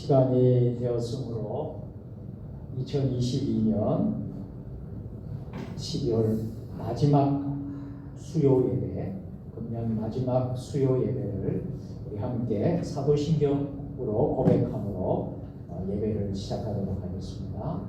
시간이 되었으므로 2022년 12월 마지막 수요 예배, 금년 마지막 수요 예배를 우리 함께 사도신경으로 고백함으로 예배를 시작하도록 하겠습니다.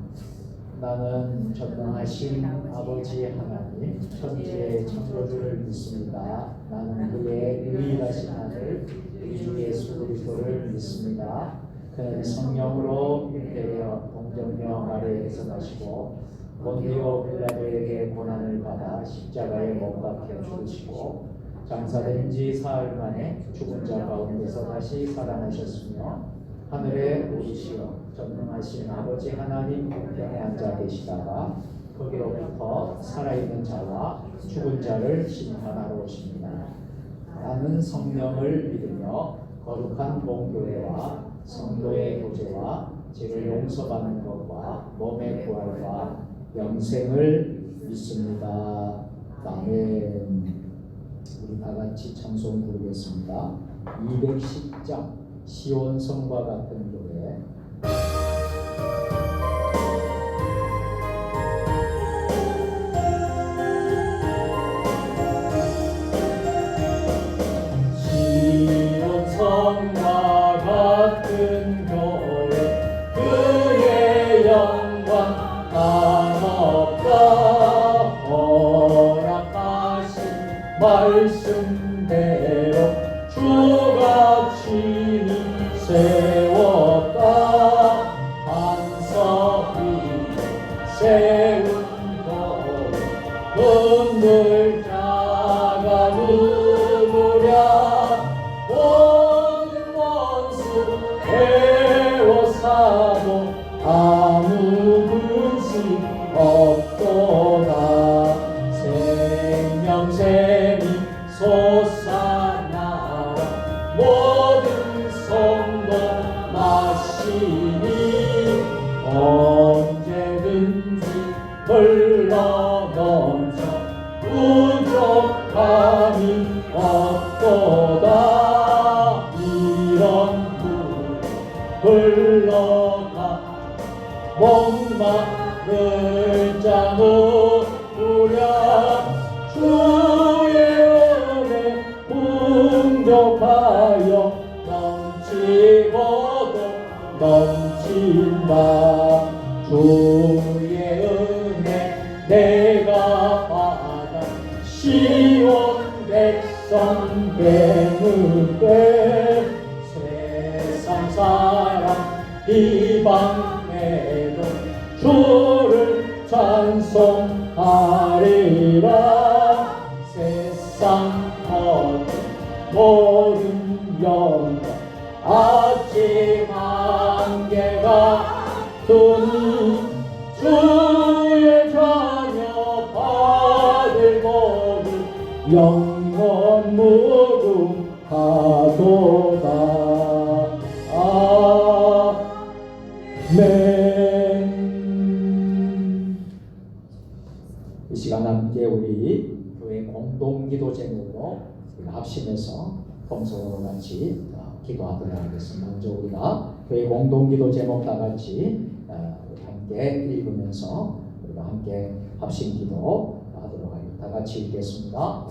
나는 전능하신 아버지 하나님, 천지의 창조주를 믿습니다. 나는 그의 유일하신 아들 우리 주 예수 그리스도를 믿습니다. 그는 성령으로 잉태되어 동정녀 마리아에서 나시고 본디오 빌라도에게 고난을 받아 십자가에 못 박혀 죽으시고 장사된 지 사흘 만에 죽은 자 가운데서 다시 살아나셨으며 하늘에 오르시어 전능하신 아버지 하나님 우편에 앉아 계시다가 거기로부터 살아있는 자와 죽은 자를 심판하러 오십니다. 나는 성령을 믿으며 거룩한 봉교회와 성도의 교제와 죄를 용서받는 것과 몸의 부활과 영생을 믿습니다. 아멘. 우리 다 같이 찬송 부르겠습니다. 210장 시온성과 같은 교회. 시온성과 같은 교회 그의 영광 한없다 허락하신 말씀대로 주가 친히 세웠다 반석 위에 세운 돌 눈물 자가 누구랴 모든 원수 애워사도 아무 근심 없도다 생명샘이 솟아나라 모든 성도 마시니 언제든지 흘러넘쳐 부족함이 없도다 이런 물 흘러가 목마를 자누구랴 주의 은혜 풍족하여 넘치고도 넘친다 주의 은혜 내가 받아 시온 백성 되는데 세상 사람 비방해도 주를 찬송하리라 세상 모든 영광 아침 안개가 두니 주의 자녀 받을 복을 영원 무궁하도다 아멘. 이 시간 함께 우리 교회 공동기도 제목으로 합심해서 동성으로 같이 기도하도록 하겠습니다. 먼저 우리가 교회 공동기도 제목 다 같이 함께 읽으면서 우리가 함께 합심기도 하도록 하겠습니다. 다 같이 읽겠습니다.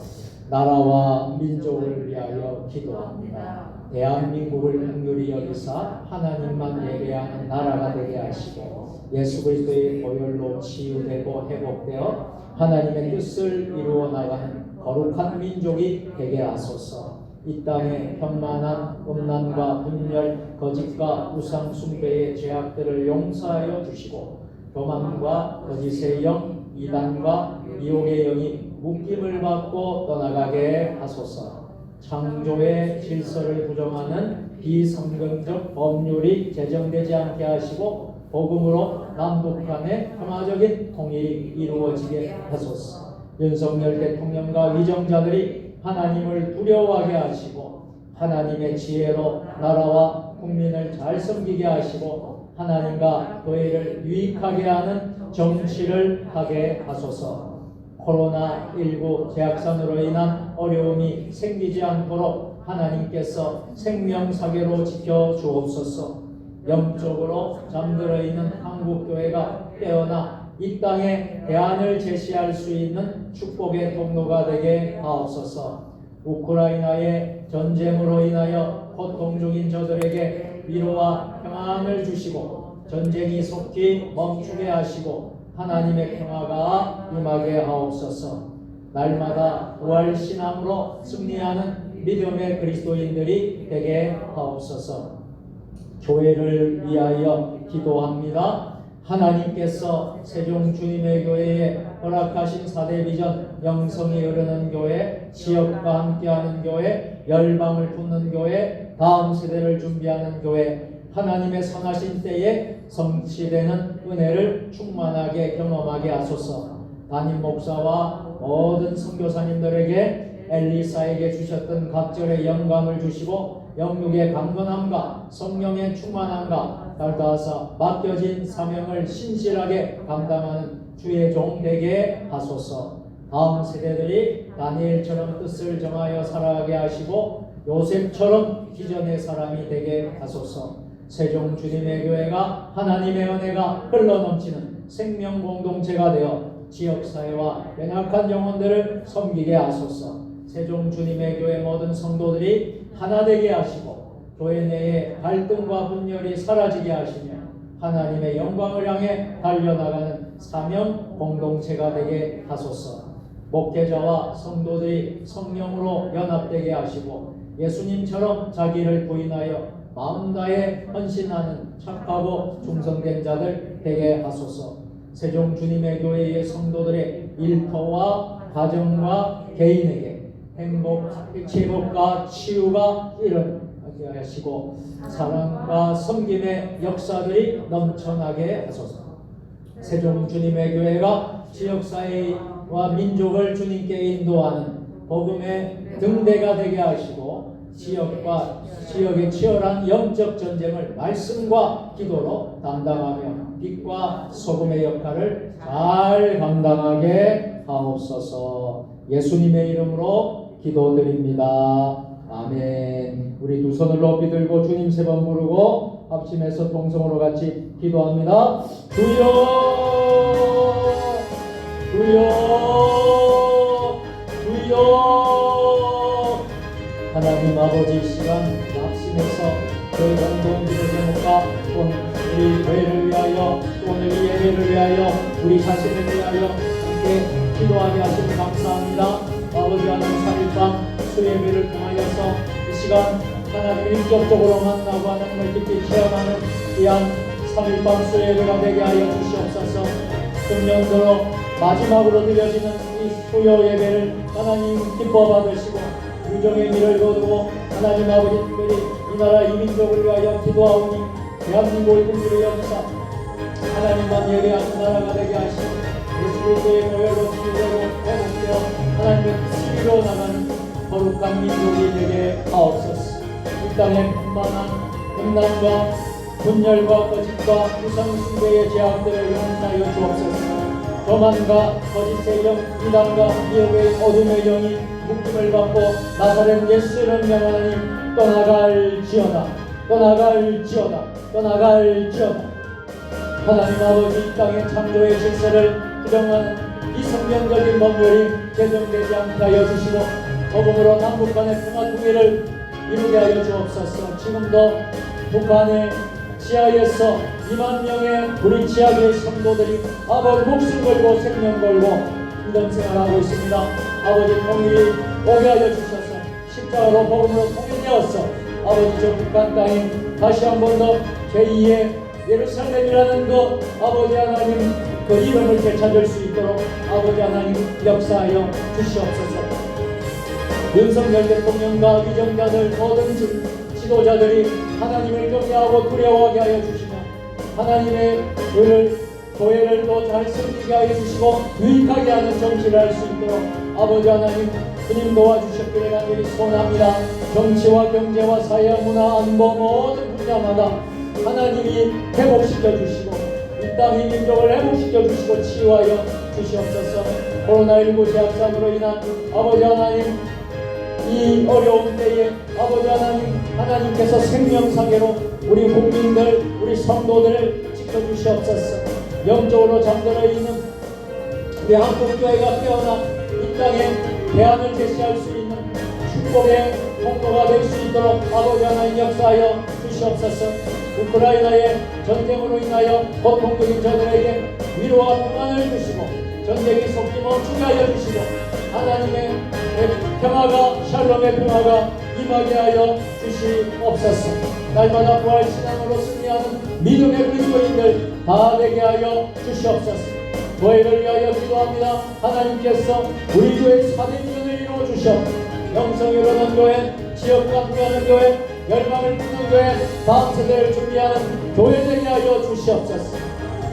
나라와 민족을 위하여 기도합니다. 대한민국을 긍휼히 여기사 하나님만 예배하는 나라가 되게 하시고 예수 그리스도의 보혈로 치유되고 회복되어 하나님의 뜻을 이루어 나가는 거룩한 민족이 되게 하소서. 이 땅에 편만한 음란과 분열, 거짓과 우상 숭배의 죄악들을 용서하여 주시고 교만과 거짓의 영, 이단과 미혹의 영이 묶임을 받고 떠나가게 하소서. 창조의 질서를 부정하는 비성경적 법률이 제정되지 않게 하시고 복음으로 남북 간의 평화적인 통일이 이루어지게 하소서. 윤석열 대통령과 위정자들이 하나님을 두려워하게 하시고 하나님의 지혜로 나라와 국민을 잘 섬기게 하시고 하나님과 교회를 유익하게 하는 정치를 하게 하소서. 코로나19 재확산으로 인한 어려움이 생기지 않도록 하나님께서 생명사계로 지켜주옵소서. 영적으로 잠들어 있는 한국교회가 깨어나 이 땅에 대안을 제시할 수 있는 축복의 통로가 되게 하옵소서. 우크라이나의 전쟁으로 인하여 고통 중인 저들에게 위로와 평안을 주시고 전쟁이 속히 멈추게 하시고 하나님의 평화가 임하게 하옵소서. 날마다 부활신앙으로 승리하는 믿음의 그리스도인들이 되게 하옵소서. 교회를 위하여 기도합니다. 하나님께서 세종 주님의 교회에 허락하신 4대 비전, 영성이 흐르는 교회, 지역과 함께하는 교회, 열방을 품는 교회, 다음 세대를 준비하는 교회, 하나님의 선하신 때에 성취되는 은혜를 충만하게 경험하게 하소서. 담임 목사와 모든 선교사님들에게 엘리사에게 주셨던 각절의 영감을 주시고 영육의 강건함과 성령의 충만함과 달다하사 맡겨진 사명을 신실하게 감당하는 주의 종 되게 하소서. 다음 세대들이 다니엘처럼 뜻을 정하여 살아가게 하시고 요셉처럼 기전의 사람이 되게 하소서. 세종 주님의 교회가 하나님의 은혜가 흘러넘치는 생명 공동체가 되어 지역사회와 연약한 영혼들을 섬기게 하소서. 세종 주님의 교회 모든 성도들이 하나 되게 하시고 교회 내에 갈등과 분열이 사라지게 하시며 하나님의 영광을 향해 달려나가는 사명 공동체가 되게 하소서. 목회자와 성도들이 성령으로 연합되게 하시고 예수님처럼 자기를 부인하여 마음 다해 헌신하는 착하고 충성된 자들 되게 하소서. 세종 주님의 교회의 성도들의 일터와 가정과 개인에게 행복, 회복과 치유가 일어나게 하시고 사랑과 섬김의 역사들이 넘쳐나게 하소서. 세종 주님의 교회가 지역사회와 민족을 주님께 인도하는 복음의 등대가 되게 하시고 지역의 치열한 영적 전쟁을 말씀과 기도로 담당하며 빛과 소금의 역할을 잘 감당하게 하옵소서. 예수님의 이름으로 기도드립니다. 아멘. 우리 두 손을 높이 들고 주님 세 번 부르고 합심해서 동성으로 같이 기도합니다. 주여 주여 주여. 하나님 아버지, 시간 합심해서 저희 공동기도 제목과 우리 교회를 위하여 또 오늘 이 예배를 위하여 우리 자신을 위하여 함께 기도하게 하시니 감사합니다. 아버지 하나님 3일밤 수예배를 통하여서 이 시간 하나님을 인격적으로 만나고 하나님을 깊이 체험하는 귀한 3일밤 수예배가 되게 하여 주시옵소서. 금년도로 마지막으로 드려지는 이 수요 예배를 하나님 기뻐 받으시고 유종의 미를 거두고 하나님 아버지 특별히 이 나라 이 민족을 위하여 기도하오니 대한민국을 국민의 역사 하나님만 예배하는 나라가 되게 하시고 예수 그리스도의 보혈로 치유되고 회복되어 하나님의 뜻을 이루어나가는 거룩한 민족이 되게 하옵소서. 이 땅의 분만한 음란과 분열과 거짓과 우상숭배의 제약들을 용서하여 주옵소서. 교만과 거짓의 영, 이단과 미혹의 어둠의 영이 묶임을 받고 나사렛 예수를 명하니 떠나갈지어다 하나님 아버지, 이 땅의 창조의 질서를 부정하는 이 성경적인 법률이 제정되지 않게 하여 주시고 복음으로 남북 간의 평화 통일을 이루게 하여 주옵소서. 지금도 북한의 지하에서 2만 명의 우리 지하교회 성도들이 아버지 목숨 걸고 생명 걸고 이런 생활하고 있습니다. 아버지 통일이 오게 하여 주셔서 십자가로 복음으로 통일되어서 아버지 저 북한 땅에 다시 한 번 더 제2의 예루살렘이라는 그 아버지 하나님 그 이름을 되찾을 수 있도록 아버지 하나님 역사하여 주시옵소서. 윤석열 대통령과 위정자들 모든 지도자들이 하나님을 경외하고 두려워하게 하여 주시며 하나님의 교회를 또 잘 섬기게 하여 주시고 유익하게 하는 정치를 할 수 있도록 아버지 하나님 주님 도와주셨기를 간절히 소원합니다. 정치와 경제와 사회, 문화, 안보 모든 분야마다 하나님이 회복시켜 주시고 이 땅의 민족을 회복시켜 주시고 치유하여 주시옵소서. 코로나19 제약상으로 인한 아버지 하나님 이 어려운 때에 아버지 하나님께서 생명사계로 우리 국민들, 우리 성도들을 지켜주시옵소서. 영적으로 잠들어 있는 우리 한국교회가 깨어나 이 땅에 대안을 제시할 수 있는 축복의 통로가 될 수 있도록 아버지 하나님 역사하여 주시옵소서. 우크라이나의 전쟁으로 인하여 고통적인 저들에게 위로와 평안을 주시고 전쟁이 속지 멈추게 하여 주시고 하나님의 평화가 샬롬의 평화가 임하게 하여 주시옵소서. 날마다 부활신앙으로 승리하는 믿음의 그리스도인들 다 되게 하여 주시옵소서. 교회를 위하여 기도합니다. 하나님께서 우리 교회 사대주전을 이루어 주시옵소서. 영성이 일어난 교회, 지역과 함께하는 교회, 열방을 품는 교회, 다음 세대를 준비하는 교회 되게 하여 주시옵소서.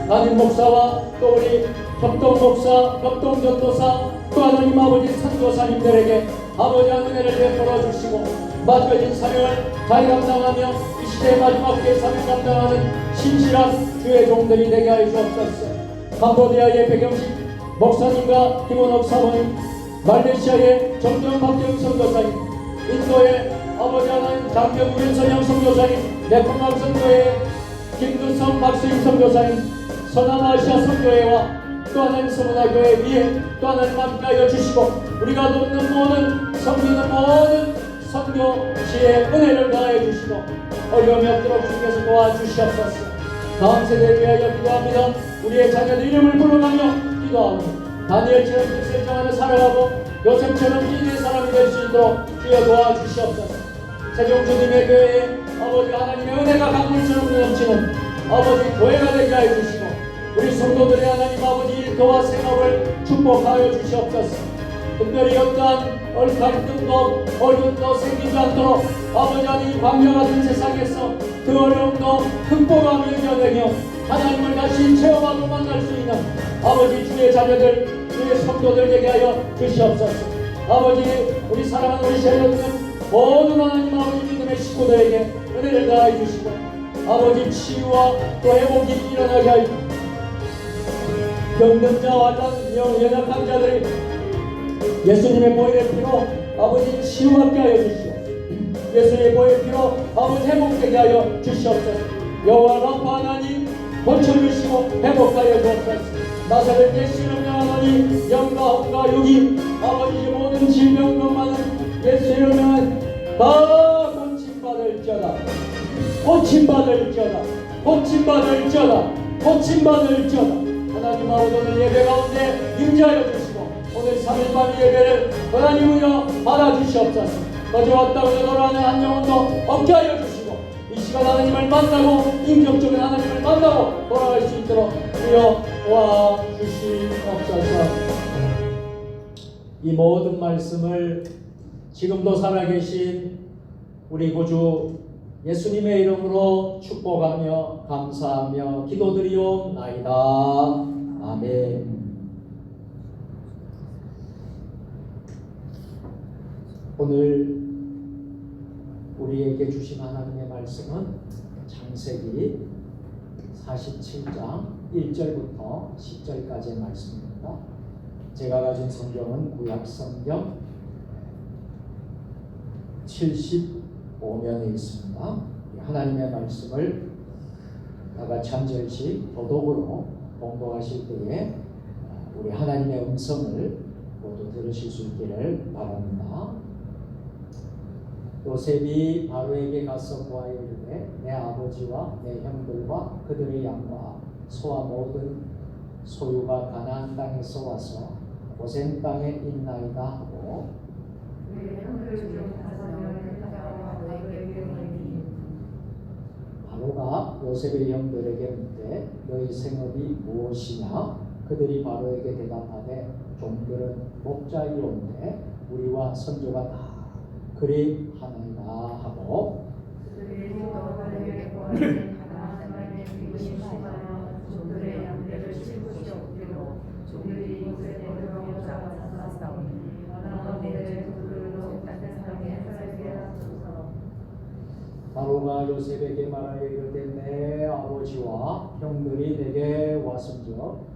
담임 목사와 또 우리 협동 목사, 협동 전도사, 또 하나님 아버지 선교사님들에게 아버지 은혜를 베풀어 주시고 맡겨진 사명을 잘 감당하며 이 시대의 마지막 기회 사명 감당하는 신실한 주의 종들이 되게 하여 주옵소서. 캄보디아의 백영식 목사님과 김원옥 사모님, 말레이시아의 정정 박경 선교사님, 인도의 아버지 하나님 장병 윤선영 선교사님, 네팔 선교회 김두성 박수임 선교사님, 서남아시아 선교회와 또 하나님 서문화교회 위에 또 하나님 함께하여 주시고 우리가 돕는 모든 섬기는 모든 선교지의 은혜를 다하여 주시고 어려움이 없도록 주께서 도와주시옵소서. 다음 세대를 위하여 기도합니다. 우리의 자녀들 이름을 불러가며 기도하고 다니엘처럼 뜻을 정하며 살아가고 요셉처럼 인의 사람이 될 수 있도록 주여 도와주시옵소서. 세종주님의 교회에 아버지 하나님의 은혜가 강물처럼 넘치는 아버지 교회가 되게 하여 주시고 우리 성도들의 하나님 아버지 일터와 생업을 축복하여 주시옵소서. 특별히 어떠한 갈등도 어려움도 생기지 않도록 아버지 하나님 광야 같은 세상에서 그 어려움도 극복하며 이겨내며 하나님을 다시 체험하고 만날 수 있는 아버지 주의 자녀들 주의 성도들 되게 하여 주시옵소서. 아버지 우리 사랑하는 우리 셀러들은 모든 하나님 아버지 믿음의 식구들에게 은혜를 다해 주시고 아버지 치유와 또 회복이 일어나게 하여 병든자와 연약한 자들이 예수님의 보혈의 피로 아버지 치유받게 하여 주시오. 예수님의 보혈의 피로 아버지 회복되게 하여 주시옵소서. 여호와 라파 하나님 고쳐주시고 회복하여 주옵소서. 나사렛 예수를 명하노니 영과 혼과 육이 아버지 모든 질병과 많은 예수를 명한 다 고침받을지어다. 고침받을지어다. 고침받을지어다. 고침받을지어다. 하나님 아버지 오늘 예배 가운데 임재하여 주시고 오늘 3일 밤 예배를 하나님으로 받아주시옵소서. 어제 왔다 오늘 돌아가는 한 영혼도 얻게 하여 주시고 이 시간 하나님을 만나고 인격적인 하나님을 만나고 돌아갈 수 있도록 주여 도와주시옵소서. 이 모든 말씀을 지금도 살아계신 우리 구주 예수님의 이름으로 축복하며 감사하며 기도드리옵나이다. 아멘. 오늘 우리에게 주신 하나님의 말씀은 창세기 47장 1절부터 10절까지의 말씀입니다. 제가 가진 성경은 구약성경 75면에 있습니다. 하나님의 말씀을 다같이 한 절씩 도독으로 공독하실 때에 우리 하나님의 음성을 모두 들으실 수 있기를 바랍니다. 요셉이 바로에게 가서 보아여 이르되 내 아버지와 내 형들과 그들의 양과 소와 모든 소유가 가나안 땅에서 와서 고센 땅에 있나이다 하고 바로가 요셉의 형들에게 묻되 너희 생업이 무엇이냐? 그들이 바로에게 대답하되 종들은 목자이온데 우리와 선조가 다 그리 하나이다 하고 바로가 요셉에게 말하여 이르되 내 아버지와 형들이 내게 왔은즉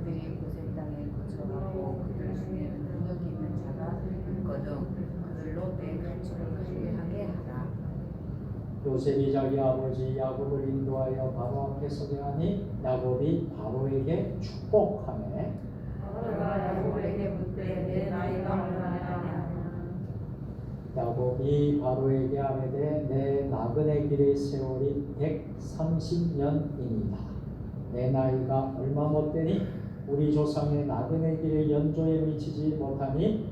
그들이 고센 땅에 거처하고 그들 중에는 능력이 있는 자가 있거든 그들로 내 간초를 관리하게 하라. 요셉이 자기 아버지 야곱을 인도하여 바로 앞에 서게 하니 야곱이 바로에게 축복하매 바로가 야곱에게 묻되 내 나이가 얼마냐. 야곱이 바로에게 아뢰되 내 나그네 길의 세월이 130년이니이다. 내 나이가 얼마 못되니 우리 조상의 나그네 길의 연조에 미치지 못하니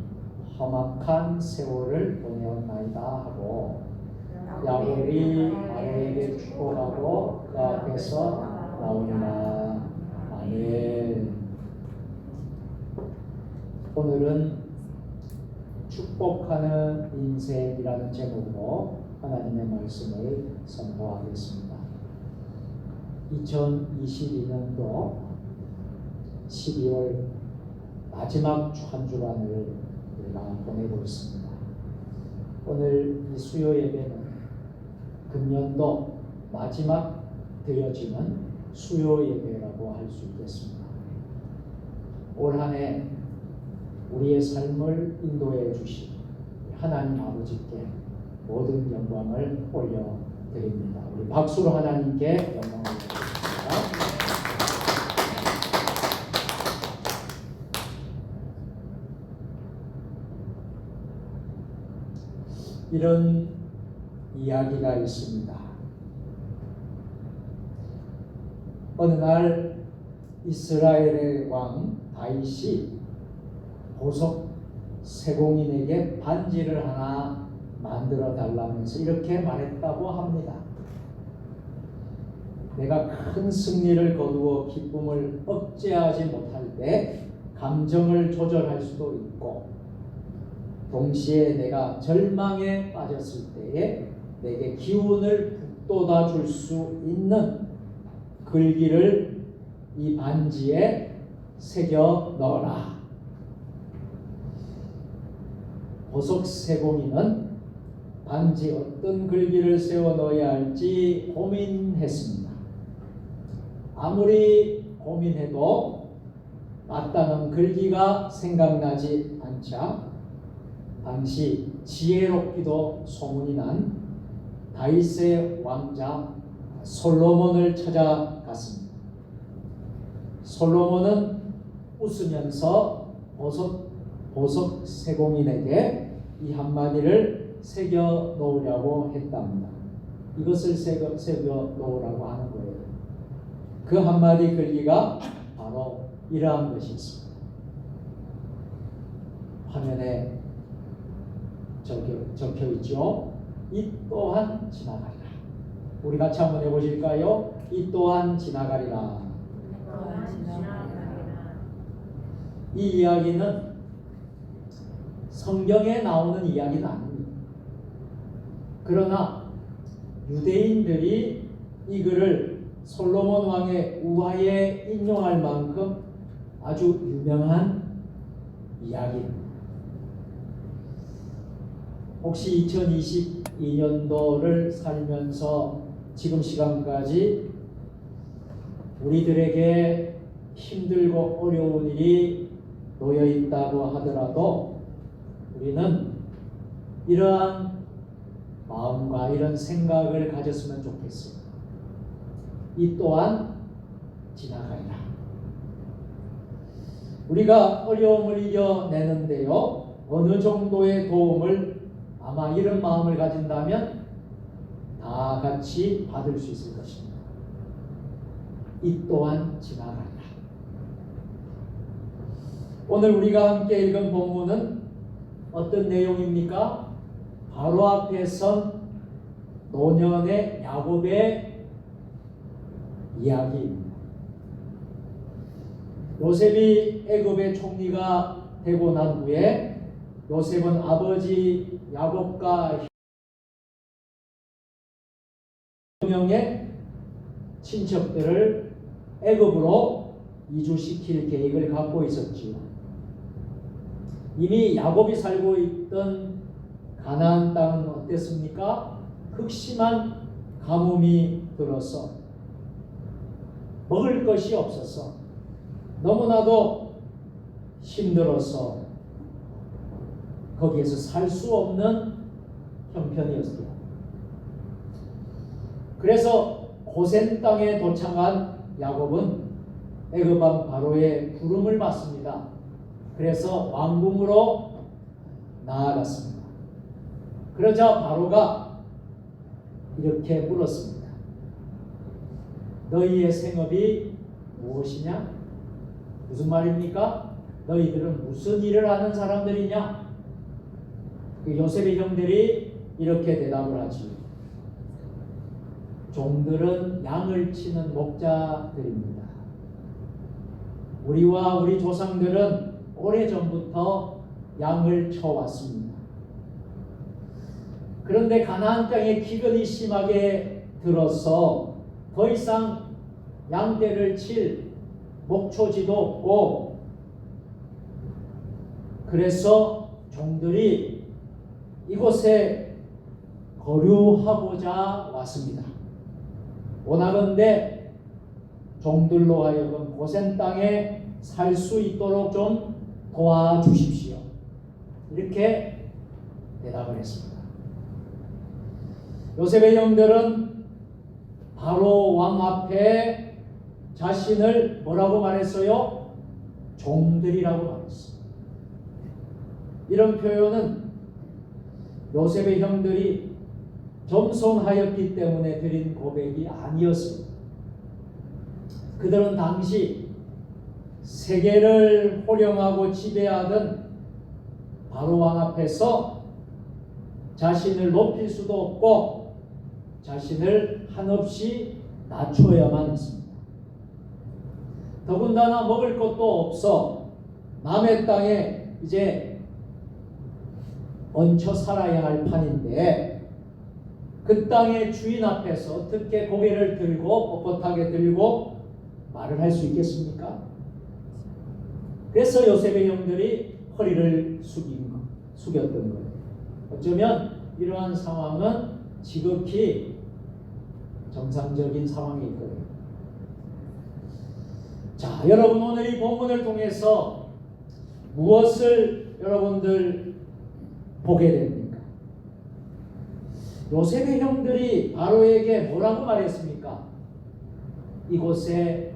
험악한 세월을 보내었나이다 하고 야곱이 바로에게 축복하고 그 앞에서 나오니라. 아멘. 오늘은 축복하는 인생이라는 제목으로 하나님의 말씀을 선포하겠습니다. 2022년도 12월 마지막 한 주간을 우리가 보내고 있습니다. 오늘 이 수요 예배는 금년도 마지막 되어지는 수요 예배라고 할 수 있겠습니다. 올 한 해 우리의 삶을 인도해 주신 하나님 아버지께 모든 영광을 올려드립니다. 우리 박수로 하나님께 영광을 올려드립니다. 이런 이야기가 있습니다. 어느 날 이스라엘의 왕 다윗이 보석 세공인에게 반지를 하나 만들어 달라면서 이렇게 말했다고 합니다. 내가 큰 승리를 거두어 기쁨을 억제하지 못할 때 감정을 조절할 수도 있고 동시에 내가 절망에 빠졌을 때에 내게 기운을 북돋아 줄 수 있는 글귀를 이 반지에 새겨 넣어라. 보석 세공인은 반지 어떤 글귀를 세워 넣어야 할지 고민했습니다. 아무리 고민해도 마땅한 글귀가 생각나지 않자 당시 지혜롭기도 소문이 난 다윗의 왕자 솔로몬을 찾아갔습니다. 솔로몬은 웃으면서 보석 세공인에게 이 한마디를 새겨 놓으려고 했답니다. 이것을 새겨 놓으라고 하는 거예요. 그 한마디 글귀가 바로 이러한 것이 있습니다. 화면에 적혀 있죠. 이 또한 지나가리라. 우리 같이 한번 해보실까요? 이 또한 지나가리라. 이 이야기는 성경에 나오는 이야기는 아닙니다. 그러나 유대인들이 이 글을 솔로몬 왕의 우화에 인용할 만큼 아주 유명한 이야기입니다. 혹시 2022년도를 살면서 지금 시간까지 우리들에게 힘들고 어려운 일이 놓여 있다고 하더라도 우리는 이러한 마음과 이런 생각을 가졌으면 좋겠습니다. 이 또한 지나가리라. 우리가 어려움을 이겨내는데요, 어느 정도의 도움을 아마 이런 마음을 가진다면 다 같이 받을 수 있을 것입니다. 이 또한 지나가리라. 오늘 우리가 함께 읽은 본문은 어떤 내용입니까? 바로 앞에 선 노년의 야곱의 이야기입니다. 요셉이 애굽의 총리가 되고 난 후에 요셉은 아버지 야곱과 명의 친척들을 애굽으로 이주시킬 계획을 갖고 있었지요. 이미 야곱이 살고 있던 가나안 땅은 어땠습니까? 극심한 가뭄이 들어서 먹을 것이 없어서 너무나도 힘들어서 거기에서 살 수 없는 형편이었어요. 그래서 고센 땅에 도착한 야곱은 애굽 왕 바로의 부름을 받습니다. 그래서 왕궁으로 나아갔습니다. 그러자 바로가 이렇게 물었습니다. 너희의 생업이 무엇이냐? 무슨 말입니까? 너희들은 무슨 일을 하는 사람들이냐? 요셉의 형들이 이렇게 대답을 하지. 종들은 양을 치는 목자들입니다. 우리와 우리 조상들은 오래전부터 양을 쳐왔습니다. 그런데 가나안 땅에 기근이 심하게 들어서 더 이상 양떼를 칠 목초지도 없고, 그래서 종들이 이곳에 거류하고자 왔습니다. 원하건대 종들로 하여금 고센 땅에 살 수 있도록 좀 도와주십시오. 이렇게 대답을 했습니다. 요셉의 형들은 바로 왕 앞에 자신을 뭐라고 말했어요? 종들이라고 말했어요. 이런 표현은 요셉의 형들이 겸손하였기 때문에 드린 고백이 아니었습니다. 그들은 당시 세계를 호령하고 지배하던 바로 왕 앞에서 자신을 높일 수도 없고 자신을 한없이 낮춰야만 했습니다. 더군다나 먹을 것도 없어 남의 땅에 이제 얹혀 살아야 할 판인데, 그 땅의 주인 앞에서 어떻게 고개를 들고 뻣뻣하게 들고 말을 할 수 있겠습니까? 그래서 요셉의 형들이 허리를 숙였던 거예요. 어쩌면 이러한 상황은 지극히 정상적인 상황일 거예요. 자, 여러분, 오늘 이 본문을 통해서 무엇을 여러분들 보게 됩니까? 요셉의 형들이 바로에게 뭐라고 말했습니까? 이곳에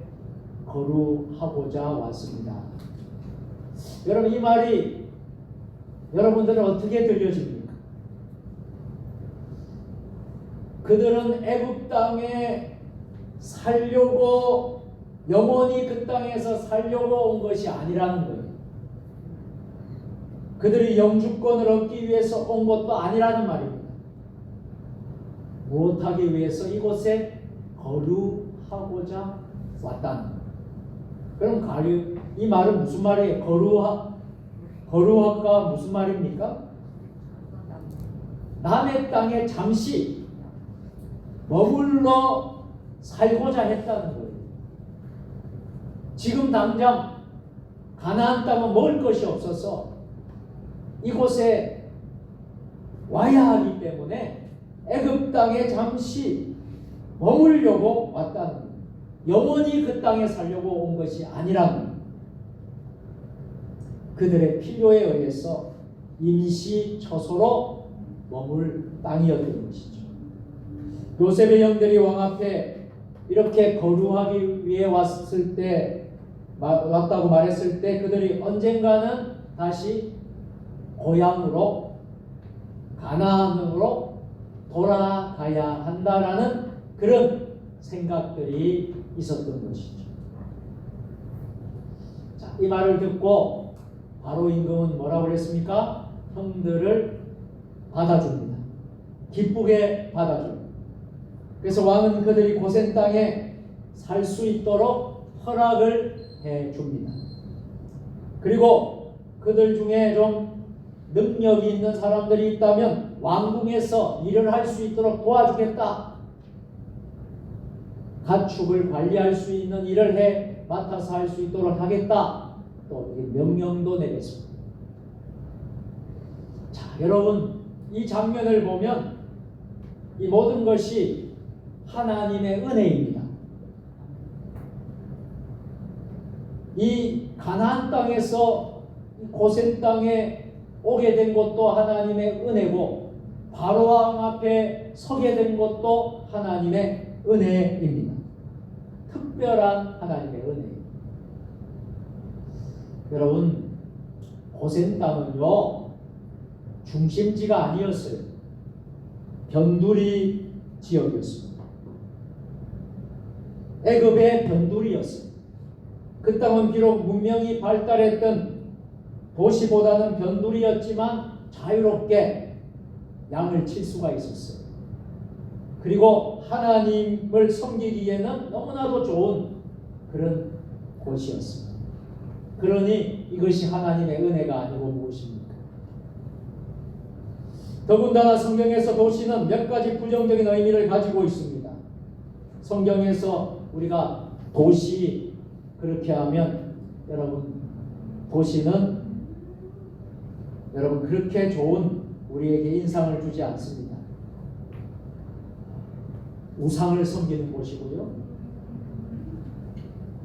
거류하고자 왔습니다. 여러분, 이 말이 여러분들은 어떻게 들려집니까? 그들은 애굽 땅에 살려고, 영원히 그 땅에서 살려고 온 것이 아니라는 거예요. 그들이 영주권을 얻기 위해서 온 것도 아니라는 말입니다. 무엇하기 위해서 이곳에 거류하고자 왔다는 거예요. 그럼 이 말은 무슨 말이에요? 거류하가 무슨 말입니까? 남의 땅에 잠시 머물러 살고자 했다는 거예요. 지금 당장 가나안 땅은 먹을 것이 없어서 이곳에 와야 하기 때문에 애굽 땅에 잠시 머물려고 왔다는 거예요. 영원히 그 땅에 살려고 온 것이 아니라는 거예요. 그들의 필요에 의해서 임시 처소로 머물 땅이었던 것이죠. 요셉의 형들이 왕 앞에 이렇게 거류하기 위해 왔다고 말했을 때 그들이 언젠가는 다시 고향으로, 가나안으로 돌아가야 한다라는 그런 생각들이 있었던 것이죠. 자, 이 말을 듣고 바로 임금은 뭐라고 그랬습니까? 형들을 받아줍니다. 기쁘게 받아줍니다. 그래서 왕은 그들이 고센 땅에 살 수 있도록 허락을 해줍니다. 그리고 그들 중에 좀 능력이 있는 사람들이 있다면 왕궁에서 일을 할 수 있도록 도와주겠다. 가축을 관리할 수 있는 일을 맡아서 할 수 있도록 하겠다. 또 명령도 내렸습니다. 자, 여러분, 이 장면을 보면 이 모든 것이 하나님의 은혜입니다. 이 가나안 땅에서 고센 땅에 오게 된 것도 하나님의 은혜고 바로왕 앞에 서게 된 것도 하나님의 은혜입니다. 특별한 하나님의 은혜. 여러분, 고센 땅은요 중심지가 아니었어요. 변두리 지역이었습니다. 애굽의 변두리였어요. 그 땅은 비록 문명이 발달했던 도시보다는 변두리였지만 자유롭게 양을 칠 수가 있었어요. 그리고 하나님을 섬기기에는 너무나도 좋은 그런 곳이었습니다. 그러니 이것이 하나님의 은혜가 아니고 무엇입니까? 더군다나 성경에서 도시는 몇 가지 부정적인 의미를 가지고 있습니다. 성경에서 우리가 도시 그렇게 하면 여러분 도시는 여러분 그렇게 좋은 우리에게 인상을 주지 않습니다. 우상을 섬기는 곳이고요.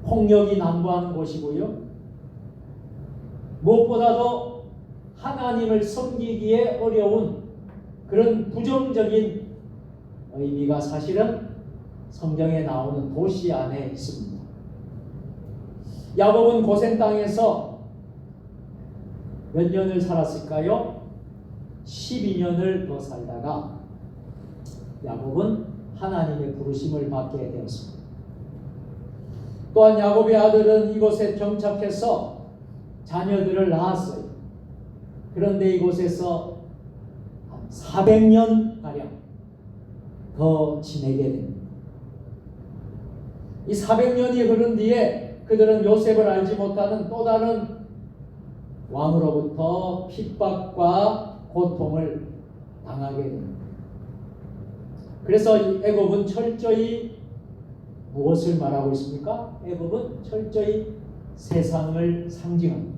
폭력이 난무하는 곳이고요. 무엇보다도 하나님을 섬기기에 어려운 그런 부정적인 의미가 사실은 성경에 나오는 도시 안에 있습니다. 야곱은 고센 땅에서 몇 년을 살았을까요? 12년을 더 살다가 야곱은 하나님의 부르심을 받게 되었습니다. 또한 야곱의 아들은 이곳에 정착해서 자녀들을 낳았어요. 그런데 이곳에서 400년가량 더 지내게 됩니다. 이 400년이 흐른 뒤에 그들은 요셉을 알지 못하는 또 다른 왕으로부터 핍박과 고통을 당하게 됩니다. 그래서 애굽은 철저히 무엇을 말하고 있습니까? 애굽은 철저히 세상을 상징합니다.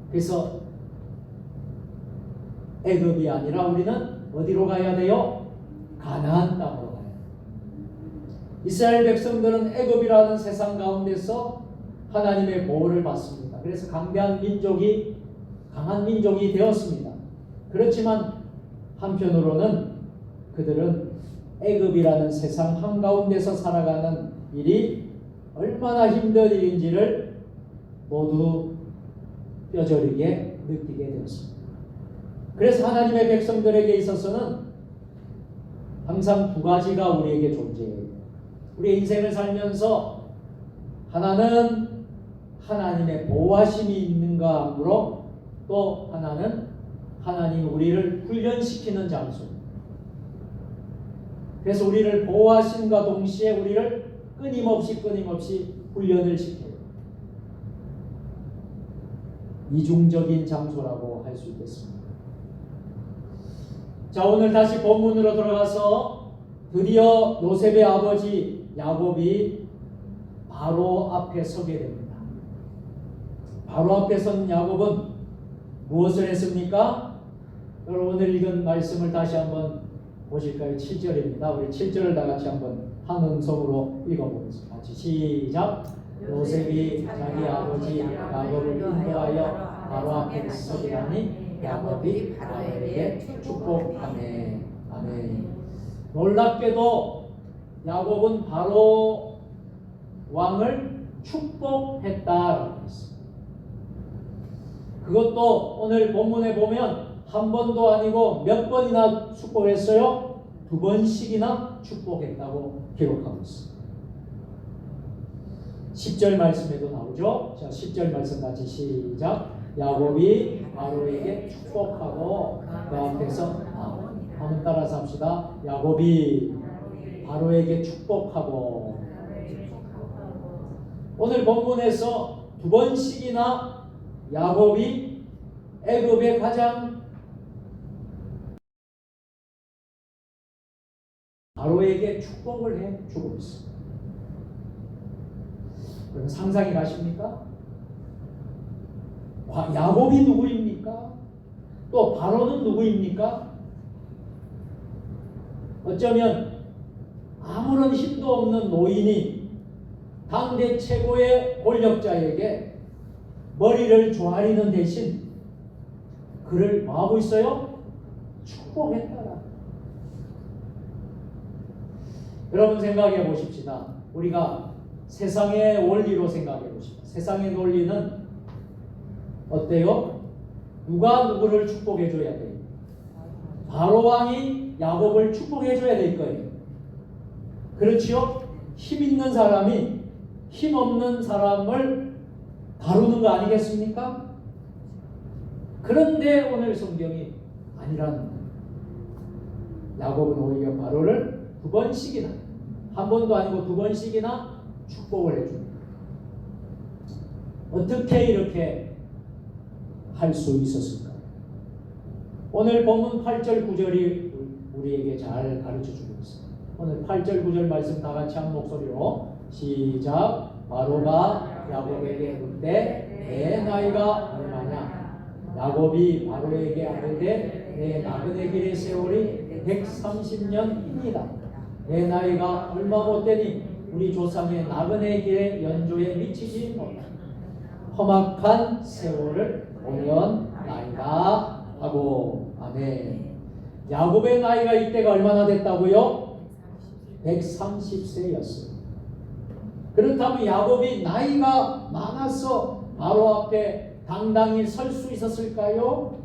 그래서 애굽이 아니라 우리는 어디로 가야 돼요? 가나안 땅으로 가야 돼요. 이스라엘 백성들은 애굽이라는 세상 가운데서 하나님의 보호를 받습니다. 그래서 강한 민족이 되었습니다. 그렇지만 한편으로는 그들은 애굽이라는 세상 한가운데서 살아가는 일이 얼마나 힘든 일인지를 모두 뼈저리게 느끼게 되었습니다. 그래서 하나님의 백성들에게 있어서는 항상 두 가지가 우리에게 존재해요. 우리의 인생을 살면서 하나는 하나님의 보호하심이 있는가 하므로 또 하나는 하나님 우리를 훈련시키는 장소입니다. 그래서 우리를 보호하심과 동시에 우리를 끊임없이 훈련을 시켜요. 이중적인 장소라고 할 수 있겠습니다. 자, 오늘 다시 본문으로 돌아가서 드디어 요셉의 아버지 야곱이 바로 앞에 서게 됩니다. 바로 앞에 선 야곱은 무엇을 했습니까? 여러분 오늘 읽은 말씀을 다시 한번 보실까요? 7절입니다. 우리 7절을 다 같이 한번 한 음성으로 읽어보겠습니다. 같이 시작. 요셉이 자기 아버지 야곱을 인도하여 바로 앞에 서게 하니 야곱이 바로에게 축복하네. 아멘. 놀랍게도 야곱은 바로 왕을 축복했다라고 했습니다. 그것도 오늘 본문에 보면 한 번도 아니고 몇 번이나 축복했어요? 2번씩이나 축복했다고 기록하고 있습니다. 10절 말씀에도 나오죠. 자, 10절 말씀 같이 시작. 야곱이 바로에게 축복하고 그 앞에서 한번 따라서 합시다. 야곱이 바로에게 축복하고. 오늘 본문에서 2번씩이나 야곱이 애굽의 가장 바로에게 축복을 해 주고 있습니다. 그럼 상상이 가십니까? 야곱이 누구입니까? 또 바로는 누구입니까? 어쩌면 아무런 힘도 없는 노인이 당대 최고의 권력자에게 머리를 조아리는 대신 그를 뭐하고 있어요? 축복했더라. 여러분 생각해 보십시다. 우리가 세상의 원리로 생각해 보십시다. 세상의 논리는 어때요? 누가 누구를 축복해 줘야 돼요? 바로 왕이 야곱을 축복해 줘야 될 거예요. 그렇지요? 힘 있는 사람이 힘 없는 사람을 다루는 거 아니겠습니까? 그런데 오늘 성경이 아니라는 거예요. 야곱은 오히려 바로를 2번씩이나, 한 번도 아니고 2번씩이나 축복을 해줍니다. 어떻게 이렇게 할 수 있었을까요? 오늘 본문 8절 9절이 우리에게 잘 가르쳐주고 있습니다. 오늘 8절 9절 말씀 다 같이 한 목소리로 시작. 바로가 야곱에게 묻되 내 나이가 얼마냐? 야곱이 바로에게 아뢰되 내 나그네 길의 세월이 130년입니다. 내 나이가 얼마 못되니 우리 조상의 나그네 길의 연조에 미치지 못한 험악한 세월을 보내었나이다 하고. 아멘. 야곱의 나이가 이때가 얼마나 됐다고요? 130세였어요. 그렇다면 야곱이 나이가 많아서 바로 앞에 당당히 설 수 있었을까요?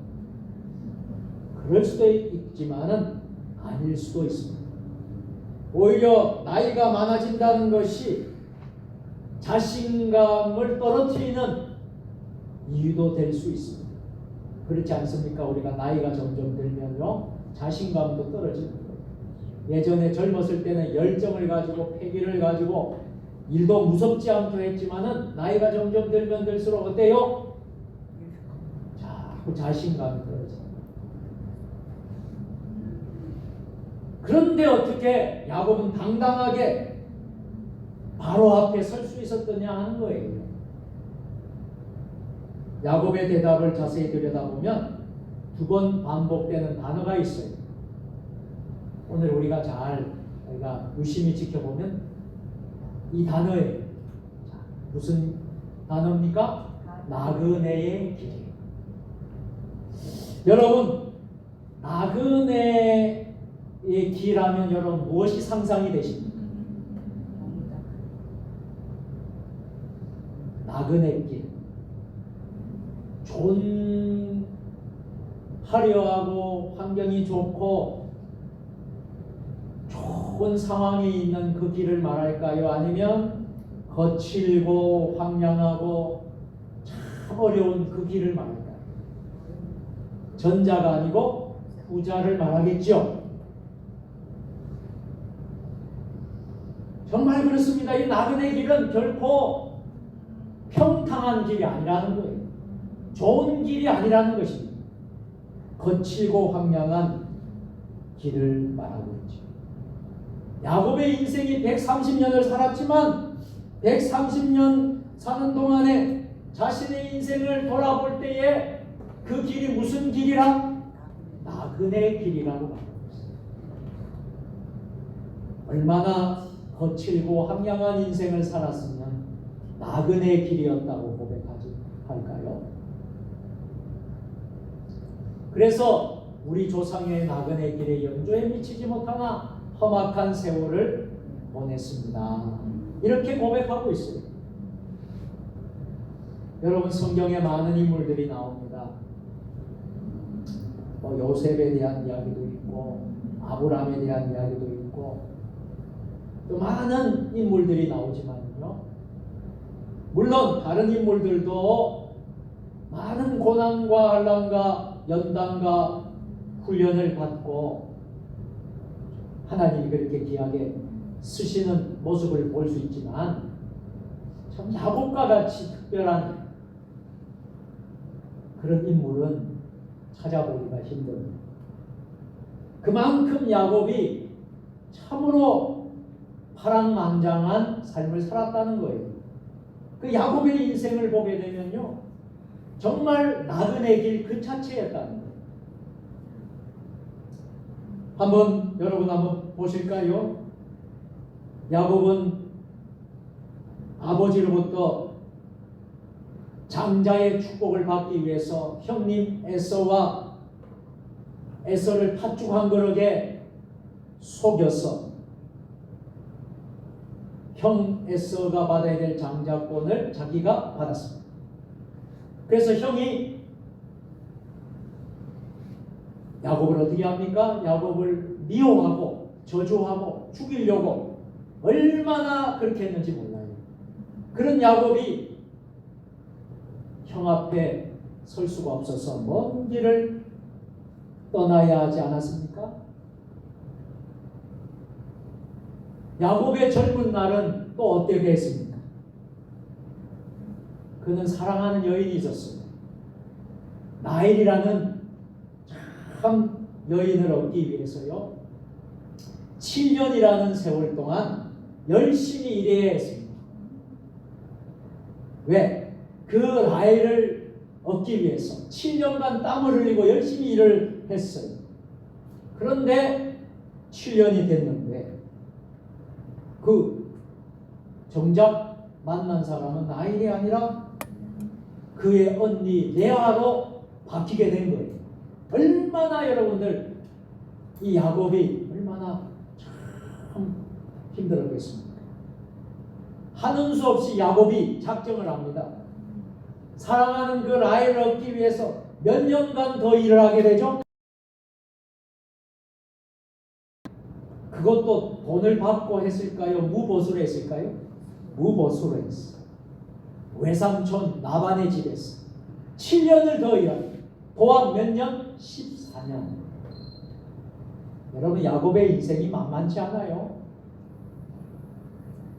그럴 수도 있지만은 아닐 수도 있습니다. 오히려 나이가 많아진다는 것이 자신감을 떨어뜨리는 이유도 될 수 있습니다. 그렇지 않습니까? 우리가 나이가 점점 들면요, 자신감도 떨어지는 거예요. 예전에 젊었을 때는 열정을 가지고 패기를 가지고 일도 무섭지 않게 했지만은 나이가 점점 들면 들수록 어때요? 자꾸 자신감이 떨어집니다. 그런데 어떻게 야곱은 당당하게 바로 앞에 설 수 있었더냐 하는 거예요. 야곱의 대답을 자세히 들여다보면 2번 반복되는 단어가 있어요. 오늘 우리가 유심히 지켜보면 이 단어예요. 무슨 단어입니까? 나그네의 길이에요. 여러분, 나그네의 길하면 여러분 무엇이 상상이 되십니까? 나그네 길. 좋은 화려하고 환경이 좋고 좋은 상황에 있는 그 길을 말할까요? 아니면 거칠고 황량하고 참 어려운 그 길을 말할까요? 전자가 아니고 후자를 말하겠죠. 정말 그렇습니다. 이 나그네 길은 결코 평탄한 길이 아니라는 거예요. 좋은 길이 아니라는 것입니다. 거칠고 황량한 길을 말하고 있죠. 야곱의 인생이 130년을 살았지만 130년 사는 동안에 자신의 인생을 돌아볼 때에 그 길이 무슨 길이라? 나그네 길이라고 말하고 있습니다. 얼마나 거칠고 황량한 인생을 살았으면 나그네 길이었다고 고백하지 할까요? 그래서 우리 조상의 나그네 길의 연조에 미치지 못하나 험악한 세월을 보냈습니다. 이렇게 고백하고 있어요. 여러분, 성경에 많은 인물들이 나옵니다. 요셉에 대한 이야기도 있고 아브라함에 대한 이야기도 있고 또 많은 인물들이 나오지만요, 물론 다른 인물들도 많은 고난과 환난과 연단과 훈련을 받고 하나님이 그렇게 귀하게 쓰시는 모습을 볼 수 있지만 참 야곱과 같이 특별한 그런 인물은 찾아보기가 힘듭니다. 그만큼 야곱이 참으로 파랑만장한 삶을 살았다는 거예요. 그 야곱의 인생을 보게 되면요, 정말 나그네 길 그 자체였다는 거예요. 여러분 한번 보실까요? 야곱은 아버지로부터 장자의 축복을 받기 위해서 형님 에서를 팥죽 한 그릇에 속여서 형 에서가 받아야 될 장자권을 자기가 받았습니다. 그래서 형이 야곱을 어떻게 합니까? 야곱을 미워하고 저주하고 죽이려고 얼마나 그렇게 했는지 몰라요. 그런 야곱이 형 앞에 설 수가 없어서 먼 길을 떠나야 하지 않았습니까? 야곱의 젊은 날은 또 어떻게 했습니까? 그는 사랑하는 여인이 있었어요. 라헬이라는 참 여인을 얻기 위해서요 7년이라는 세월 동안 열심히 일해야 했습니다. 왜? 그 라헬을 얻기 위해서 7년간 땀을 흘리고 열심히 일을 했어요. 그런데 7년이 됐는데 그 정작 만난 사람은 라헬이 아니라 그의 언니 레아로 바뀌게 된 거예요. 얼마나 여러분들 이 야곱이 얼마나 참 힘들었겠습니까? 하는 수 없이 야곱이 작정을 합니다. 사랑하는 그 라헬을 얻기 위해서 몇 년간 더 일을 하게 되죠. 그것도 돈을 받고 했을까요? 무보수로 했을까요? 무보수로 했어요. 외삼촌 나반의 집에서 7년을 더 일합니다. 도합 몇 년? 14년. 여러분 야곱의 인생이 만만치 않아요.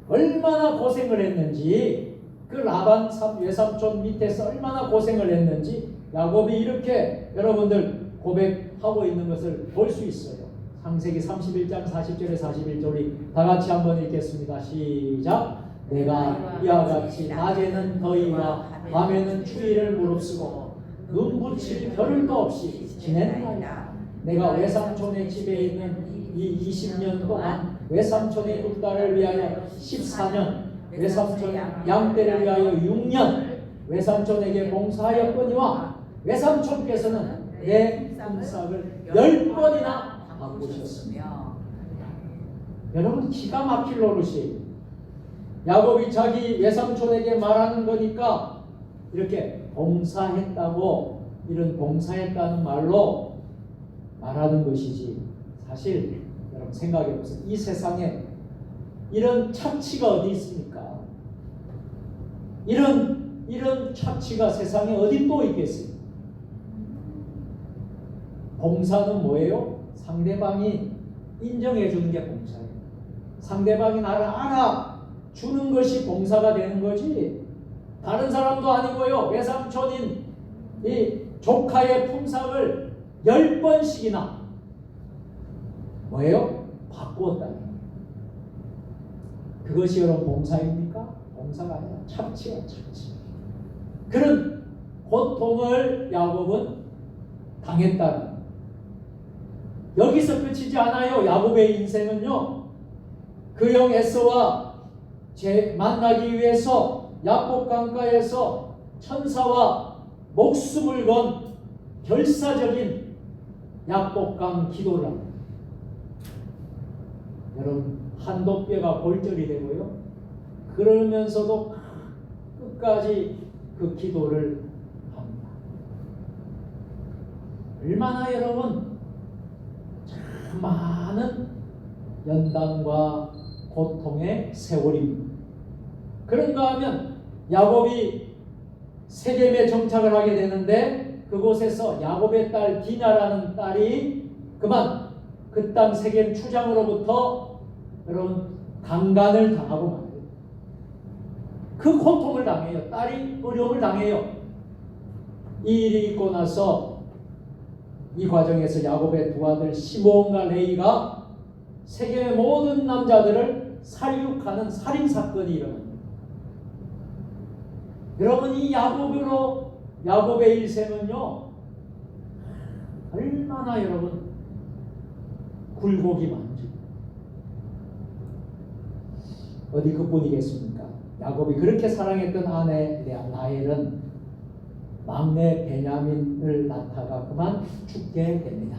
얼마나 고생을 했는지 그 라반 외삼촌 밑에서 얼마나 고생을 했는지 야곱이 이렇게 여러분들 고백하고 있는 것을 볼 수 있어요. 창세기 31장 40절에 41절 다 같이 한번 읽겠습니다. 시작. 내가 이와 같이 낮에는 더위와 밤에는 추위를 무릅쓰고 눈 붙일 겨를도 없이 지냈나이다. 내가 외삼촌의 집에 있는 이 20년 동안 외삼촌의 꿀딸을 위하여 14년, 외삼촌 양떼를 위하여 6년 외삼촌에게 봉사하였거니와 외삼촌께서는 내 품삯을 10번이나 바꾸셨으며. 여러분 기가 막힐 노릇이 야곱이 자기 외삼촌에게 말하는 거니까 이렇게 봉사했다고 이런 봉사했다는 말로 말하는 것이지 사실 여러분 생각해 보세요. 이 세상에 이런 착취가 어디 있습니까? 이런 착취가 세상에 어디 또 있겠어요? 봉사는 뭐예요? 상대방이 인정해 주는 게 봉사예요. 상대방이 나를 알아주는 것이 봉사가 되는 거지 다른 사람도 아니고요. 외삼촌인 이 조카의 품삯을 10번씩이나 뭐예요? 바꾸었다. 그것이 여러분 봉사입니까? 봉사가 아니라 착취야, 착취. 그런 고통을 야곱은 당했다. 여기서 끝이지 않아요. 야곱의 인생은요. 그 형 에서와 만나기 위해서 야곱 강가에서 천사와 목숨을 건 결사적인 야곱강 기도를 합니다. 여러분 한독뼈가 골절이 되고요. 그러면서도 끝까지 그 기도를 합니다. 얼마나 여러분 참 많은 연단과 고통의 세월입니다. 그런가 하면 야곱이 세겜에 정착을 하게 되는데 그곳에서 야곱의 딸 디나라는 딸이 그만 그 땅 세겜 추장으로부터 여러분 강간을 당하고 말아요. 그 고통을 당해요. 딸이 어려움을 당해요. 이 일이 있고 나서 이 과정에서 야곱의 두 아들 시므온과 레이가 세겜의 모든 남자들을 살육하는 살인사건이 일어납니다. 여러분 이 야곱의 일생은요 얼마나 여러분 굴곡이 많죠. 어디 그뿐이겠습니까? 야곱이 그렇게 사랑했던 아내 라헬은 막내 베냐민을 낳다가 그만 죽게 됩니다.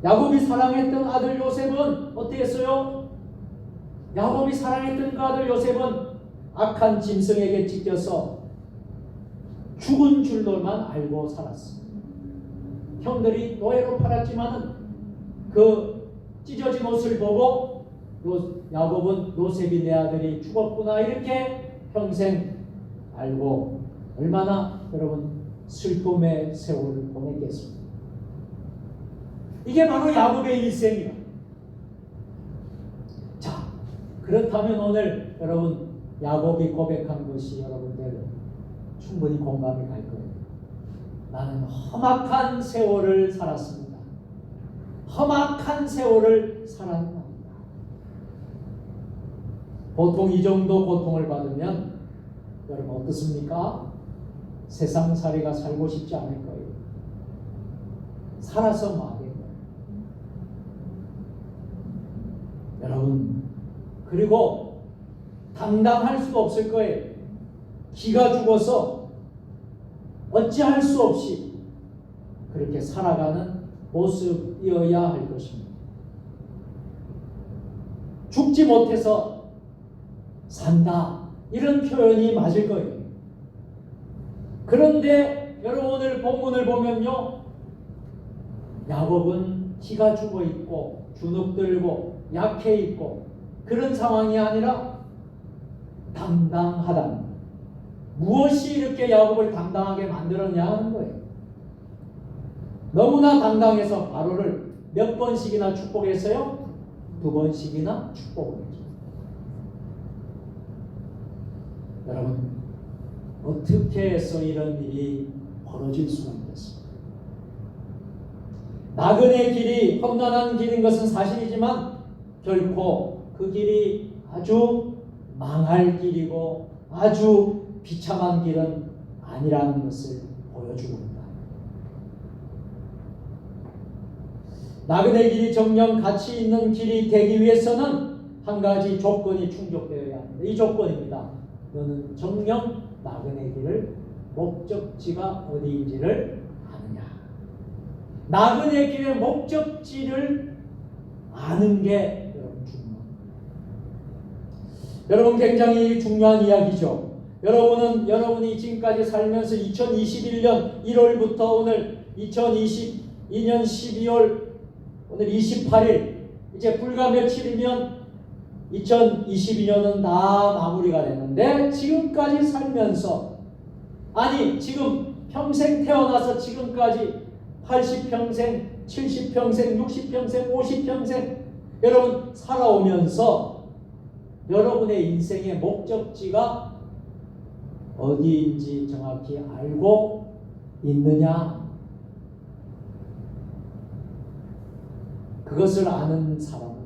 야곱이 사랑했던 아들 요셉은 어떻게 했어요? 야곱이 사랑했던 그 아들 요셉은 악한 짐승에게 찢겨서 죽은 줄로만 알고 살았습니다. 형들이 노예로 팔았지만은 그 찢어진 옷을 보고 야곱은 요셉이 내 아들이 죽었구나 이렇게 평생 알고 얼마나 여러분 슬픔의 세월을 보냈겠습니까? 이게 바로 야곱의 일생이에요. 자, 그렇다면 오늘 여러분 야곱이 고백한 것이 여러분들 충분히 공감이 갈 거예요. 나는 험악한 세월을 살았습니다. 험악한 세월을 살았습니다. 보통 이 정도 고통을 받으면 여러분 어떻습니까? 세상살이가 살고 싶지 않을 거예요. 살아서 뭐하겠어요? 여러분 그리고 감당할 수도 없을 거예요. 기가 죽어서 어찌할 수 없이 그렇게 살아가는 모습이어야 할 것입니다. 죽지 못해서 산다 이런 표현이 맞을 거예요. 그런데 여러분 오늘 본문을 보면요, 야곱은 기가 죽어 있고 주눅들고 약해 있고 그런 상황이 아니라 당당하다. 무엇이 이렇게 야곱을 당당하게 만들었냐 하는 거예요. 너무나 당당해서 바로를 몇 번씩이나 축복했어요? 2번씩이나 축복을 했죠. 여러분 어떻게 해서 이런 일이 벌어질 수가 있겠습니까? 나그네 길이 험난한 길인 것은 사실이지만 결코 그 길이 아주 망할 길이고 아주 비참한 길은 아니라는 것을 보여줍니다. 나그네 길이 정녕 가치 있는 길이 되기 위해서는 한 가지 조건이 충족되어야 합니다. 이 조건입니다. 너는 정녕 나그네 길을 목적지가 어디인지를 아느냐. 나그네 길의 목적지를 아는 게 여러분 중요합니다. 여러분 굉장히 중요한 이야기죠. 여러분이 지금까지 살면서 2021년 1월부터 오늘 2022년 12월 오늘 28일 이제 불과 며칠이면 2022년은 다 마무리가 되는데 지금까지 살면서 아니 지금 평생 태어나서 지금까지 80평생, 70평생, 60평생, 50평생 여러분 살아오면서 여러분의 인생의 목적지가 어디인지 정확히 알고 있느냐? 그것을 아는 사람은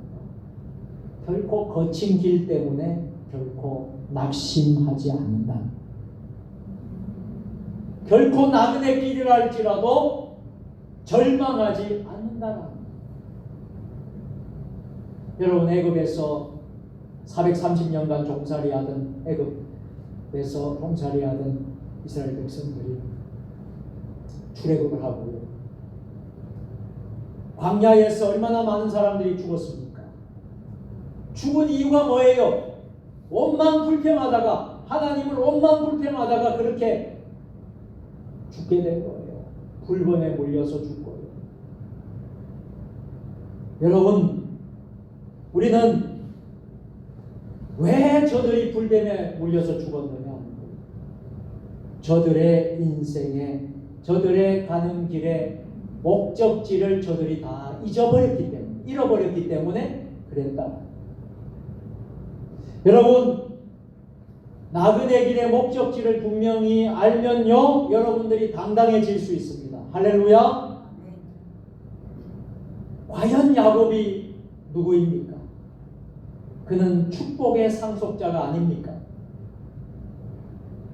결코 거친 길 때문에 결코 낙심하지 않는다. 결코 나그네 길이라 할지라도 절망하지 않는다. 여러분 애굽에서 430년간 종살이하던 애굽에서 종살이하던 이스라엘 백성들이 출애굽을 하고요. 광야에서 얼마나 많은 사람들이 죽었습니까? 죽은 이유가 뭐예요? 원망 불평하다가 하나님을 원망 불평하다가 그렇게 죽게 된 거예요. 불번에 물려서 죽고요. 여러분 우리는 왜 저들이 불뱀에 물려서 죽었느냐? 저들의 인생에 저들의 가는 길에 목적지를 저들이 다 잃어버렸기 때문에 그랬다. 여러분 나그네 길의 목적지를 분명히 알면요 여러분들이 당당해질 수 있습니다. 할렐루야. 과연 야곱이 누구입니까? 그는 축복의 상속자가 아닙니까?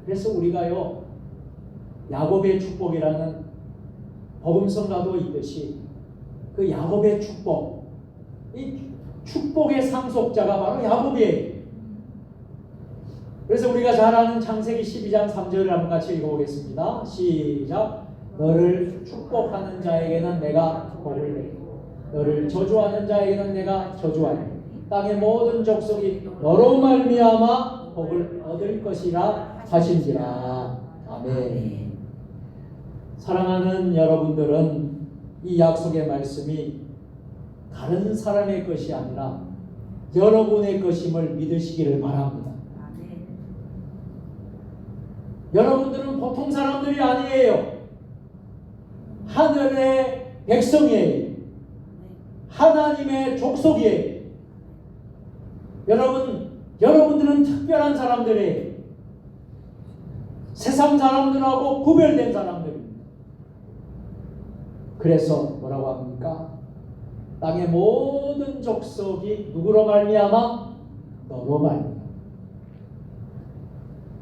그래서 우리가요 야곱의 축복이라는 복음성가도 있듯이 그 야곱의 축복, 이 축복의 상속자가 바로 야곱이에요. 그래서 우리가 잘 아는 창세기 12장 3절을 한번 같이 읽어보겠습니다. 시작. 너를 축복하는 자에게는 내가 복을 내리고 너를 저주하는 자에게는 내가 저주하리니 땅의 모든 족속이 너로 말미암아 복을 얻을 것이라 하신지라. 아멘. 사랑하는 여러분들은 이 약속의 말씀이 다른 사람의 것이 아니라 여러분의 것임을 믿으시기를 바랍니다. 여러분들은 보통 사람들이 아니에요. 하늘의 백성이에요. 하나님의 족속이에요. 여러분들은 특별한 사람들이에요. 세상 사람들하고 구별된 사람들입니다. 그래서 뭐라고 합니까? 땅의 모든 족속이 누구로 말미암아? 너로 말미암아.